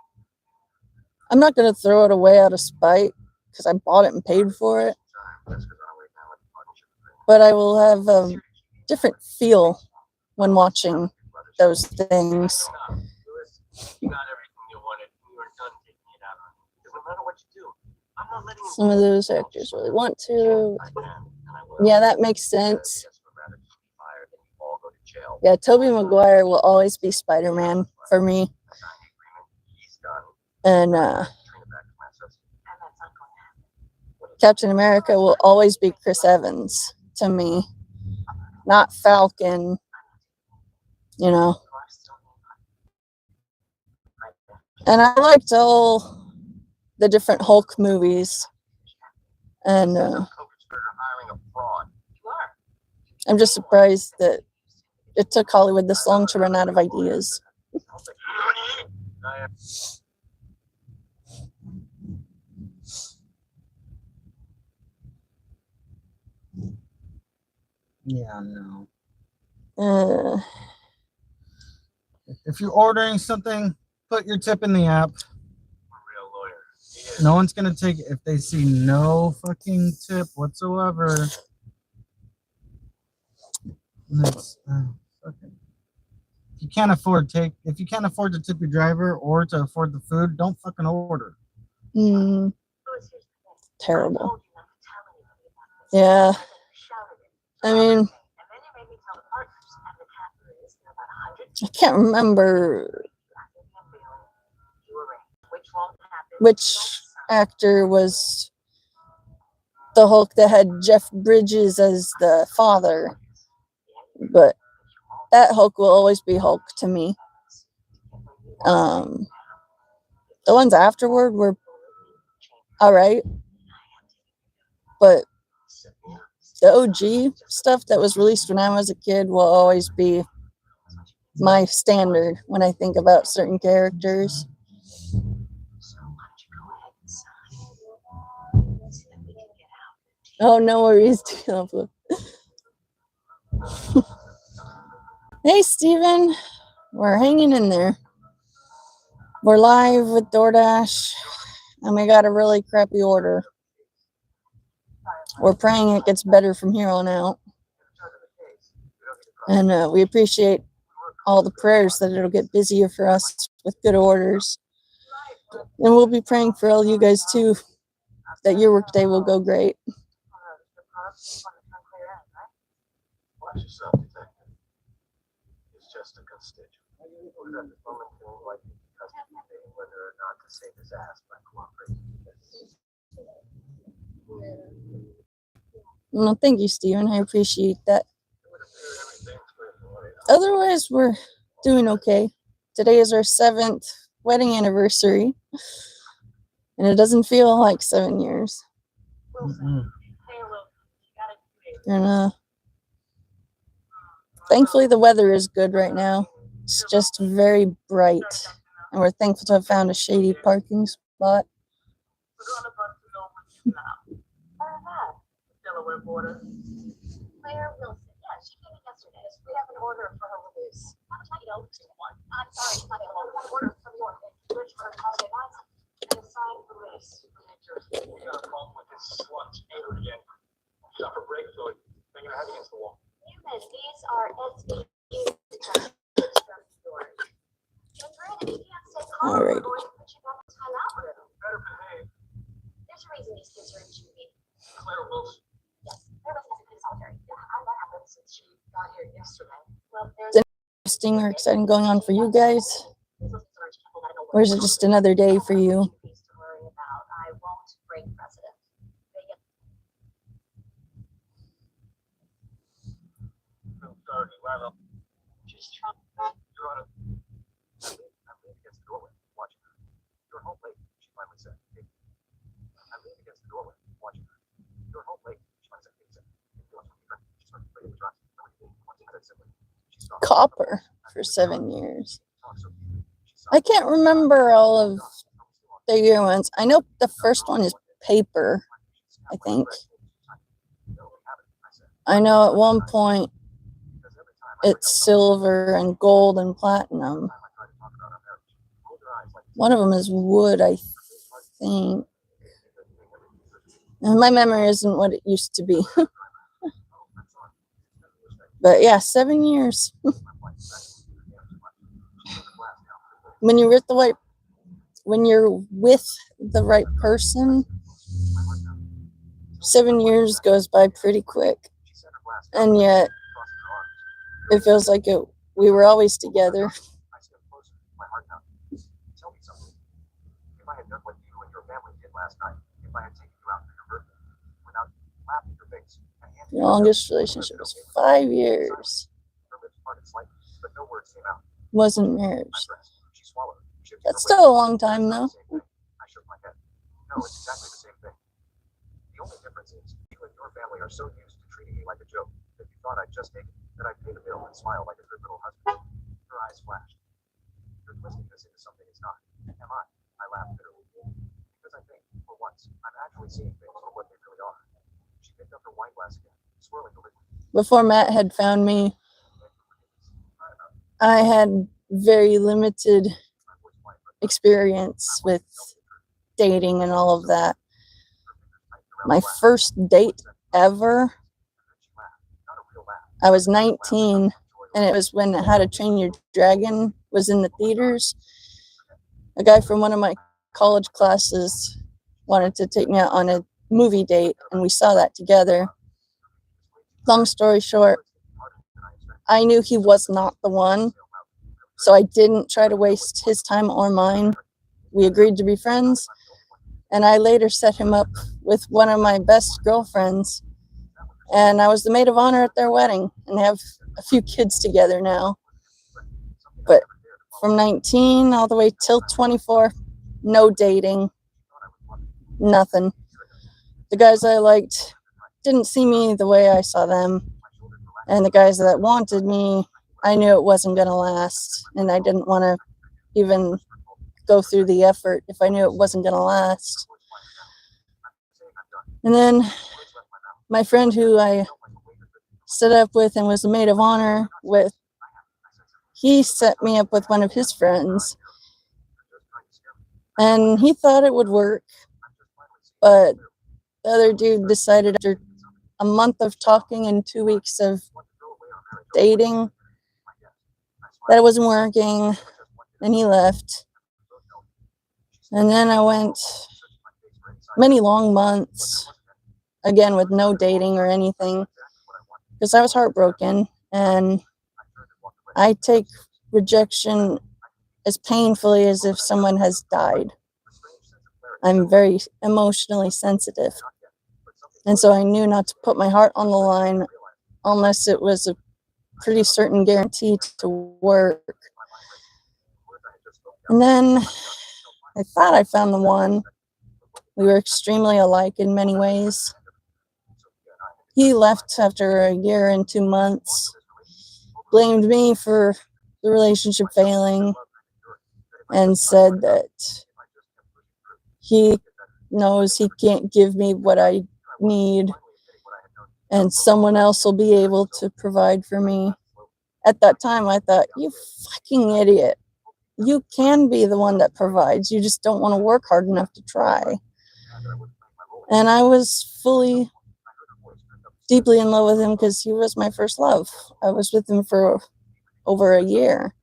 I'm not going to throw it away out of spite because I bought it and paid for it. But I will have a different feel when watching those things. You got everything you wanted. You were done taking it out on me. Because no matter what you do, I'm not letting you. Some of those actors really want to. Yeah, that makes sense. Yeah, Tobey Maguire will always be Spider-Man for me. And Captain America will always be Chris Evans to me, not Falcon, you know. And I liked all the different Hulk movies. And I'm just surprised that it took Hollywood this long to run out of ideas. Yeah, no. Uh, If you're ordering something, put your tip in the app. No one's gonna take it if they see no fucking tip whatsoever. That's, fucking. If you can't afford to tip your driver or to afford the food, don't fucking order. Terrible. Yeah. I mean, I can't remember which actor was the Hulk that had Jeff Bridges as the father, but that Hulk will always be Hulk to me. The ones afterward were all right, but the OG stuff that was released when I was a kid will always be my standard when I think about certain characters. Oh, no worries. Hey, Steven. We're hanging in there. We're live with DoorDash, and we got a really crappy order. We're praying it gets better from here on out. And we appreciate all the prayers that it'll get busier for us with good orders. And we'll be praying for all you guys, too, that your workday will go great. Watch yourself, detective. It's just a constituent. We're at the moment feeling like debating whether or not to save his ass by cooperating with this. Well, thank you, Steven. I appreciate that. Otherwise, we're doing okay. Today is our 7th wedding anniversary, and it doesn't feel like 7 years. And thankfully, the weather is good right now. It's just very bright, and we're thankful to have found a shady parking spot. Delaware border. Claire Wilson. Yeah, she came in yesterday. We have an order for her release. I'm sorry, not a order from your which for her holiday license and a signed release from New Jersey. We got a problem with this slut skater again. She's up for break fluid, banging her head against the wall. Newman, these are SVU from yours. And Brandon, you can't stay calm. We're going to put you back in timeout room. Better behave. There's a reason these kids are in juvie. Claire Wilson. Yes, Claire Wilson has been solitary. Yeah, how that happened since she got here yesterday. Well, there's Interesting or exciting going on for you guys? Or is it just another day for you? I won't break precedent. I'm sorry, Lila. Just trying. You're on a. I'm leaning against the doorway, watching her. You're home late, she finally said. I'm leaning against the doorway, watching her. You're home late, she finally said. She's starting to play the dress. Copper for 7 years. I can't remember all of the year ones. I know the first one is paper, I think. I know at one point it's silver and gold and platinum. One of them is wood, I think. And my memory isn't what it used to be. But yeah, 7 years. When you're with the right person, 7 years goes by pretty quick. And yet it feels like we were always together. The longest relationship was 5 years. Wasn't marriage. That's still a long time, though. No, it's exactly the same thing. The only difference is you and your family are so used to treating me like a joke that you thought I'd just take it, that I'd pay the bill and smile like a good little husband. Her eyes flashed. You're twisting this into something it's not. Am I? I laughed bitterly. Because I think, for once, I'm actually seeing things for what they really are. She picked up her wine glass again, swirling the liquid. Before Matt had found me, I had very limited experience with dating and all of that. My first date ever, I was 19, and it was when How to Train Your Dragon was in the theaters. A guy from one of my college classes wanted to take me out on a movie date, and we saw that together. Long story short, I knew he was not the one, so I didn't try to waste his time or mine. We agreed to be friends, and I later set him up with one of my best girlfriends, and I was the maid of honor at their wedding, and they have a few kids together now. But from 19 all the way till 24, no dating, nothing. The guys I liked didn't see me the way I saw them, and the guys that wanted me, I knew it wasn't going to last, and I didn't want to even go through the effort if I knew it wasn't going to last. And then my friend who I stood up with and was a maid of honor with, he set me up with one of his friends, and he thought it would work, but the other dude decided after a month of talking and 2 weeks of dating that it wasn't working, and he left. And then I went many long months, again with no dating or anything, because I was heartbroken, and I take rejection as painfully as if someone has died. I'm very emotionally sensitive, and so I knew not to put my heart on the line unless it was a pretty certain guarantee to work. And then I thought I found the one. We were extremely alike in many ways. He left after a year and 2 months, blamed me for the relationship failing, and said that he knows he can't give me what I need, and someone else will be able to provide for me. At that time, I thought, you fucking idiot. You can be the one that provides. You just don't want to work hard enough to try. And I was deeply in love with him because he was my first love. I was with him for over a year.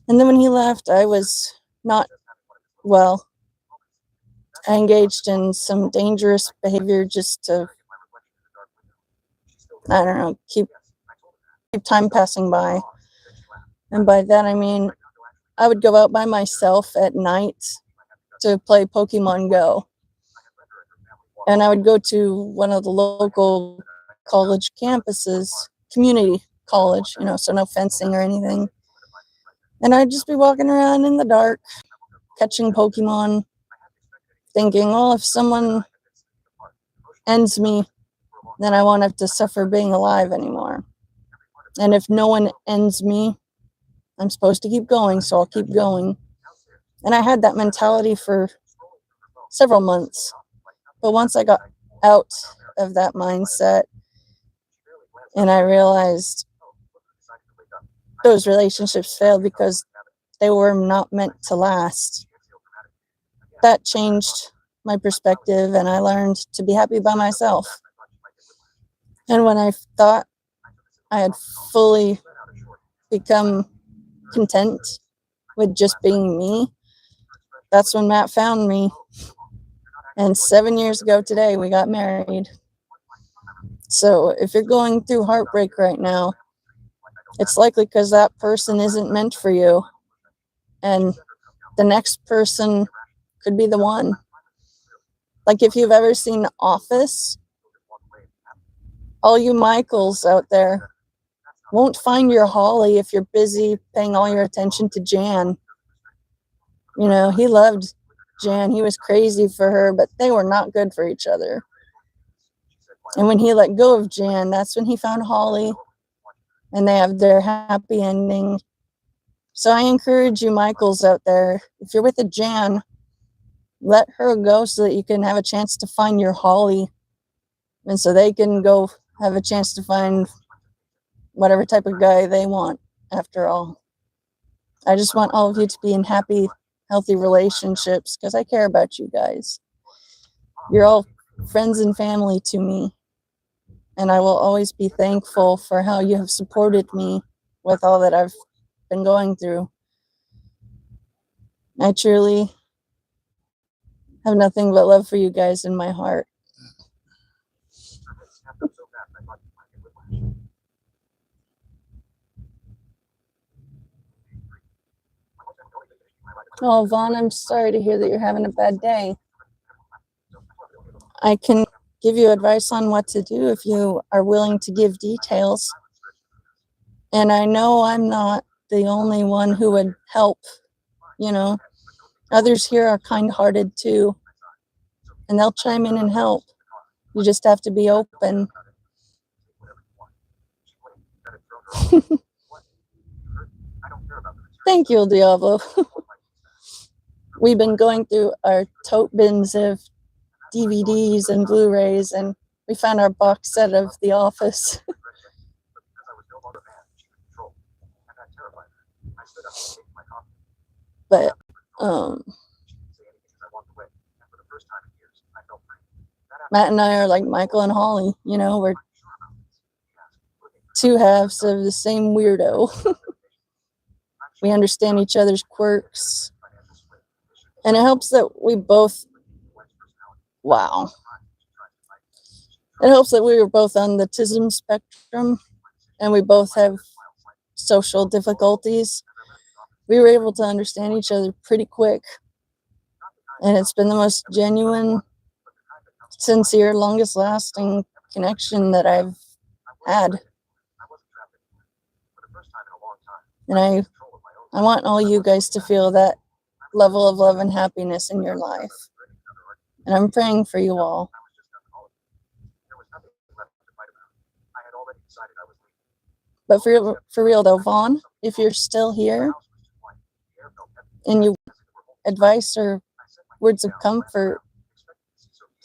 And then when he left, I was not, well, I engaged in some dangerous behavior just to, I don't know, keep time passing by. And by that I mean I would go out by myself at night to play Pokemon Go. And I would go to one of the local college campuses, community college, so no fencing or anything. And I'd just be walking around in the dark, catching Pokemon, thinking, well, if someone ends me, then I won't have to suffer being alive anymore. And if no one ends me, I'm supposed to keep going, so I'll keep going. And I had that mentality for several months. But once I got out of that mindset and I realized those relationships failed because they were not meant to last. That changed my perspective, and I learned to be happy by myself. And when I thought I had fully become content with just being me, that's when Matt found me. And 7 years ago today, we got married. So if you're going through heartbreak right now, it's likely because that person isn't meant for you. And the next person could be the one. Like if you've ever seen The Office, all you Michaels out there won't find your Holly if you're busy paying all your attention to Jan. You know, he loved Jan. He was crazy for her, but they were not good for each other. And when he let go of Jan, that's when he found Holly, and they have their happy ending. So I encourage you Michaels out there, if you're with a Jan, let her go so that you can have a chance to find your Holly, and so they can go have a chance to find whatever type of guy they want. After all, I just want all of you to be in happy, healthy relationships because I care about you guys. You're all friends and family to me, and I will always be thankful for how you have supported me with all that I've been going through. I truly have nothing but love for you guys in my heart. Oh, Vaughn, I'm sorry to hear that you're having a bad day. I can give you advice on what to do if you are willing to give details. And I know I'm not the only one who would help, you know. Others here are kind-hearted too, and they'll chime in and help. You just have to be open. Thank you, Diablo. We've been going through our tote bins of DVDs and Blu-rays, and we found our box set of The Office. But Matt and I are like Michael and Holly, you know, we're two halves of the same weirdo. We understand each other's quirks. And it helps that we both, wow. It helps that we were both on the autism spectrum and we both have social difficulties. We were able to understand each other pretty quick. And it's been the most genuine, sincere, longest lasting connection that I've had. And I want all you guys to feel that level of love and happiness in your life. And I'm praying for you all. But for real though, Vaughn, if you're still here and you advice or words of comfort,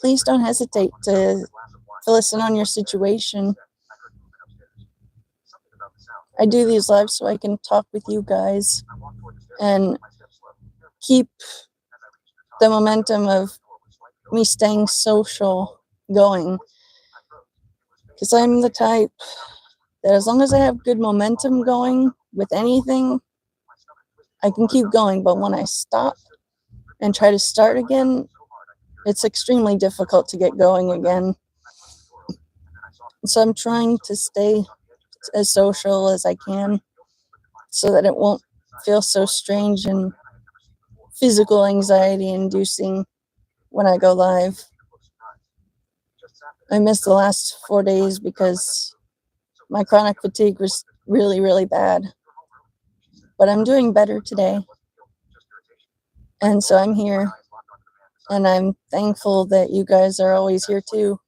please don't hesitate to fill us in on your situation. I do these lives so I can talk with you guys and keep the momentum of me staying social going. Because I'm the type that as long as I have good momentum going with anything, I can keep going. But when I stop and try to start again, it's extremely difficult to get going again. So I'm trying to stay as social as I can so that it won't feel so strange and physical anxiety inducing when I go live. I missed the last 4 days because my chronic fatigue was really, really bad. But I'm doing better today. And so I'm here. And I'm thankful that you guys are always here too.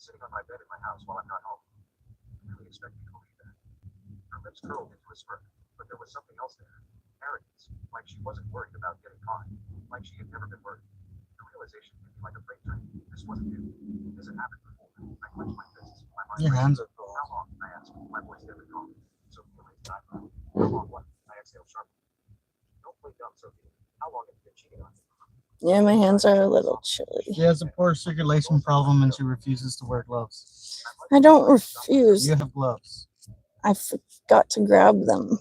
Sitting on my bed in my house while I'm not home. I really expect you to believe that. Her lips curled into a smirk, but there was something else there. Arrogance, like she wasn't worried about getting caught, like she had never been worried. The Your hands are cold. How long? I asked. My voice never calmed. Sophia raised an eyebrow. How long what? I exhaled sharply. Don't play dumb, Sophia. How long have you been cheating on me? Yeah, my hands are a little chilly. She has a poor circulation problem and she refuses to wear gloves. I don't refuse. You have gloves, I forgot to grab them.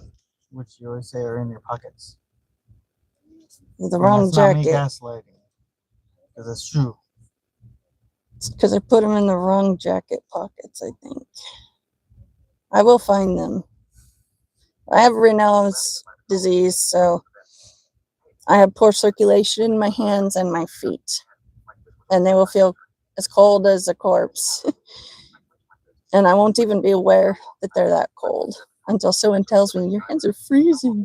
which you always say are in your pockets. With the And wrong that's not me jacket. gaslighting, because it's true. It's because I put them in the wrong jacket pockets, I think. I will find them. I have Raynaud's disease, so I have poor circulation in my hands and my feet. And they will feel as cold as a corpse. And I won't even be aware that they're that cold until someone tells me, your hands are freezing.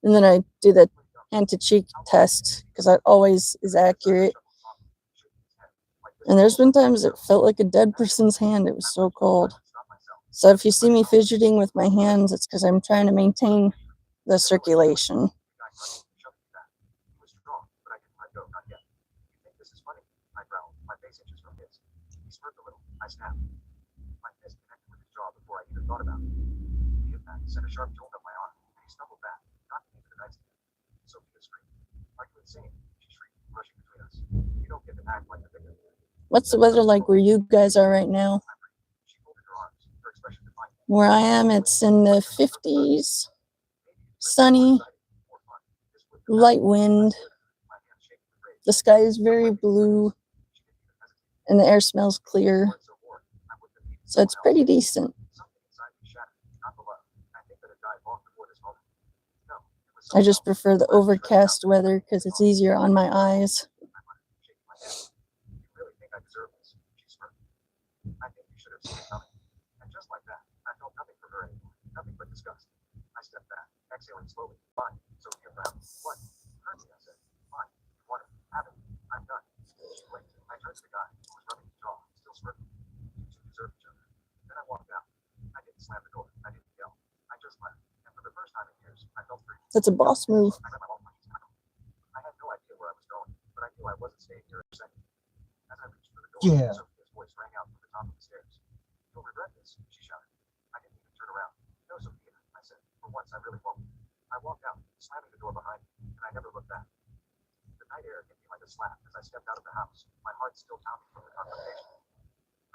And then I do the hand-to-cheek test, because that always is accurate. And there's been times it felt like a dead person's hand. It was so cold. So if you see me fidgeting with my hands, it's because I'm trying to maintain the circulation. I snapped. My fist connected with his jaw before I even thought about it. The impact sent a sharp jolt up my arm, and he stumbled back, knocking me to the nightstand. Sophia screamed. Are you insane? She shrieked, rushing between us. You don't get to act like the victim. What's the weather like where you guys are right now? She folded her arms, her expression defiant. Where I am, it's in the 50s. Sunny. Light wind. The sky is very blue. And the air smells clear. So it's pretty decent. I just prefer the overcast weather because it's easier on my eyes. You really think I deserve this? She smirked. I think you should have seen it coming. And just like that, I felt nothing for her anymore. Nothing but disgust. I stepped back, exhaling slowly. Fine. Sophia frowned. What? Hurt me, I said. Fine. You want it? Have it. I'm done. She blinked. I turned to the guy who was rubbing his jaw, still smirking. You two deserve each other. Then I walked out. I didn't slam the door. I didn't yell. I just left. And for the first time in years, I felt free. That's a boss move. I had no idea where I was going, but I knew I wasn't staying here a second. As I reached for the door, Yeah. Sophia's voice rang out from the top of the stairs. You'll regret this, she shouted. I didn't even turn around. No, Sophia, I said. For once, I really won't. I walked out, slamming the door behind me, and I never looked back. The night air hit me like a slap as I stepped out of the house, my heart still pounding from the confrontation.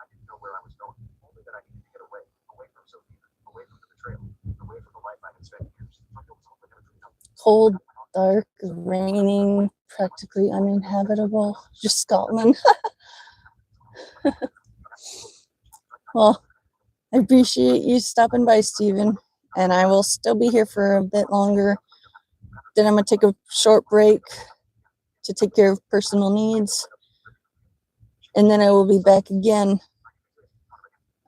I didn't know where I was going, only that I needed to get away from Sophia, away from the betrayal, away from the life I had spent years. Cold, dark, raining, practically uninhabitable. Just Scotland. Well, I appreciate you stopping by, Stephen. And I will still be here for a bit longer. Then I'm going to take a short break to take care of personal needs. And then I will be back again.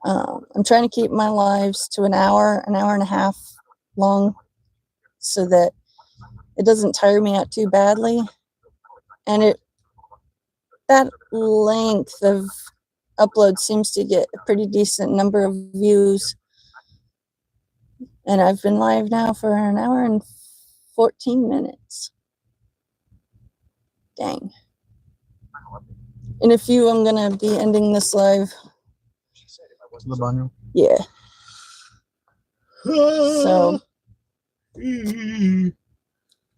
I'm trying to keep my lives to an hour and a half long so that it doesn't tire me out too badly. And that length of upload seems to get a pretty decent number of views. And I've been live now for an hour and 14 minutes. Dang. In a few, I'm going to be ending this live. Labanyo. Yeah.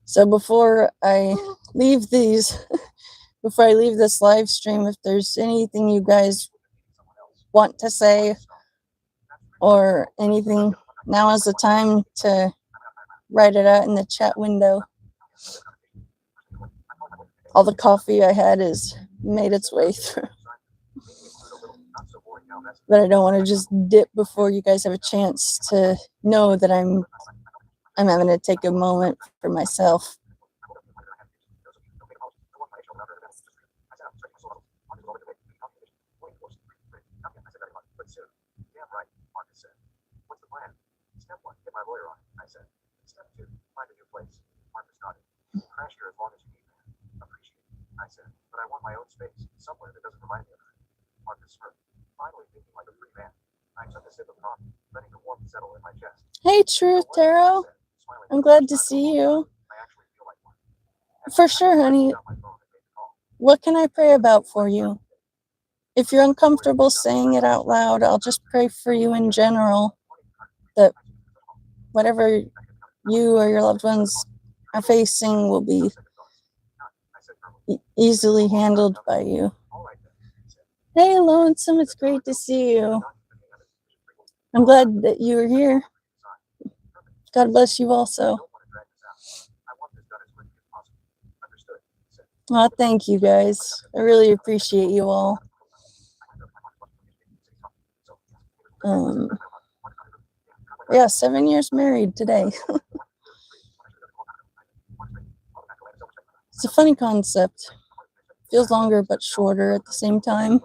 So before I leave this live stream, if there's anything you guys want to say or anything, now is the time to write it out in the chat window. All the coffee I had has made its way through. But I don't want to just dip before you guys have a chance to know that I'm having to take a moment for myself. Crash here as long as you need, man. Appreciate it, I said. But I want my own space, somewhere that doesn't remind me of it. Marcus smirked, finally thinking like a free man. I took a sip of coffee, letting the warmth settle in my chest. Hey, Truth Tarot. I'm glad to see you. For sure, honey. What can I pray about for you? if you're uncomfortable saying it out loud, I'll just pray for you in general, that whatever you or your loved ones are facing will be easily handled by you. Hey, Lonesome, it's great to see you. I'm glad that you were here. God bless you also. Well, thank you guys. I really appreciate you all. Yeah, 7 years married today. It's a funny concept. Feels longer but shorter at the same time.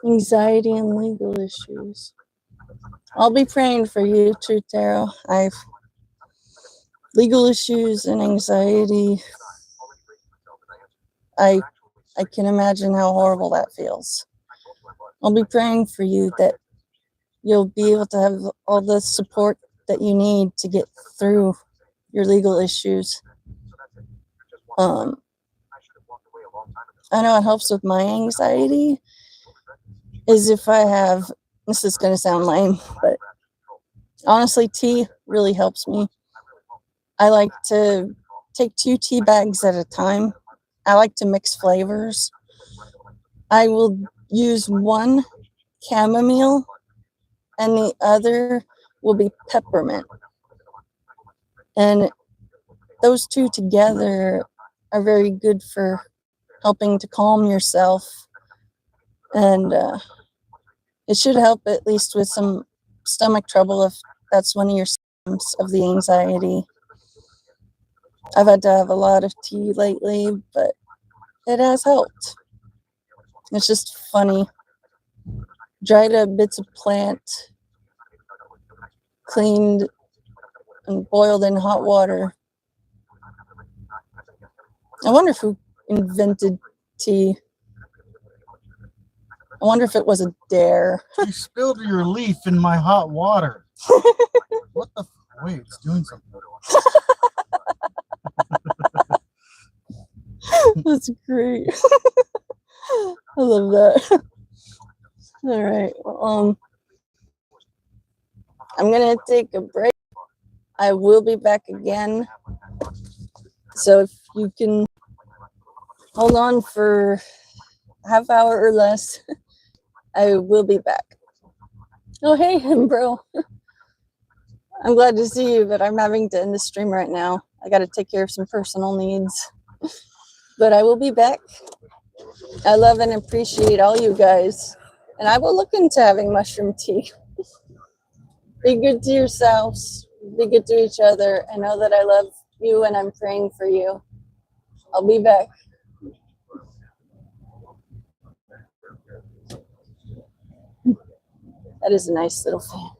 Anxiety and legal issues. I'll be praying for you, Truth Tarot. I've legal issues and anxiety. I can imagine how horrible that feels. I'll be praying for you that you'll be able to have all the support that you need to get through your legal issues. I know it helps with my anxiety is if I have, this is going to sound lame, but honestly, tea really helps me. I like to take 2 tea bags at a time. I like to mix flavors. I will use one chamomile and the other will be peppermint. And those 2 together are very good for helping to calm yourself. And it should help at least with some stomach trouble if that's one of your symptoms of the anxiety. I've had to have a lot of tea lately, but it has helped. It's just funny. Dried up bits of plant, cleaned and boiled in hot water. I wonder who invented tea. I wonder if it was a dare. You spilled your leaf in my hot water. What the? Wait, it's doing something. That's great. I love that. All right. Well, I'm gonna take a break. I will be back again. So if you can hold on for a half hour or less, I will be back. Oh, hey, bro. I'm glad to see you, but I'm having to end the stream right now. I got to take care of some personal needs. But I will be back. I love and appreciate all you guys. And I will look into having mushroom tea. Be good to yourselves. Be good to each other. I know that I love you and I'm praying for you. I'll be back. That is a nice little fan.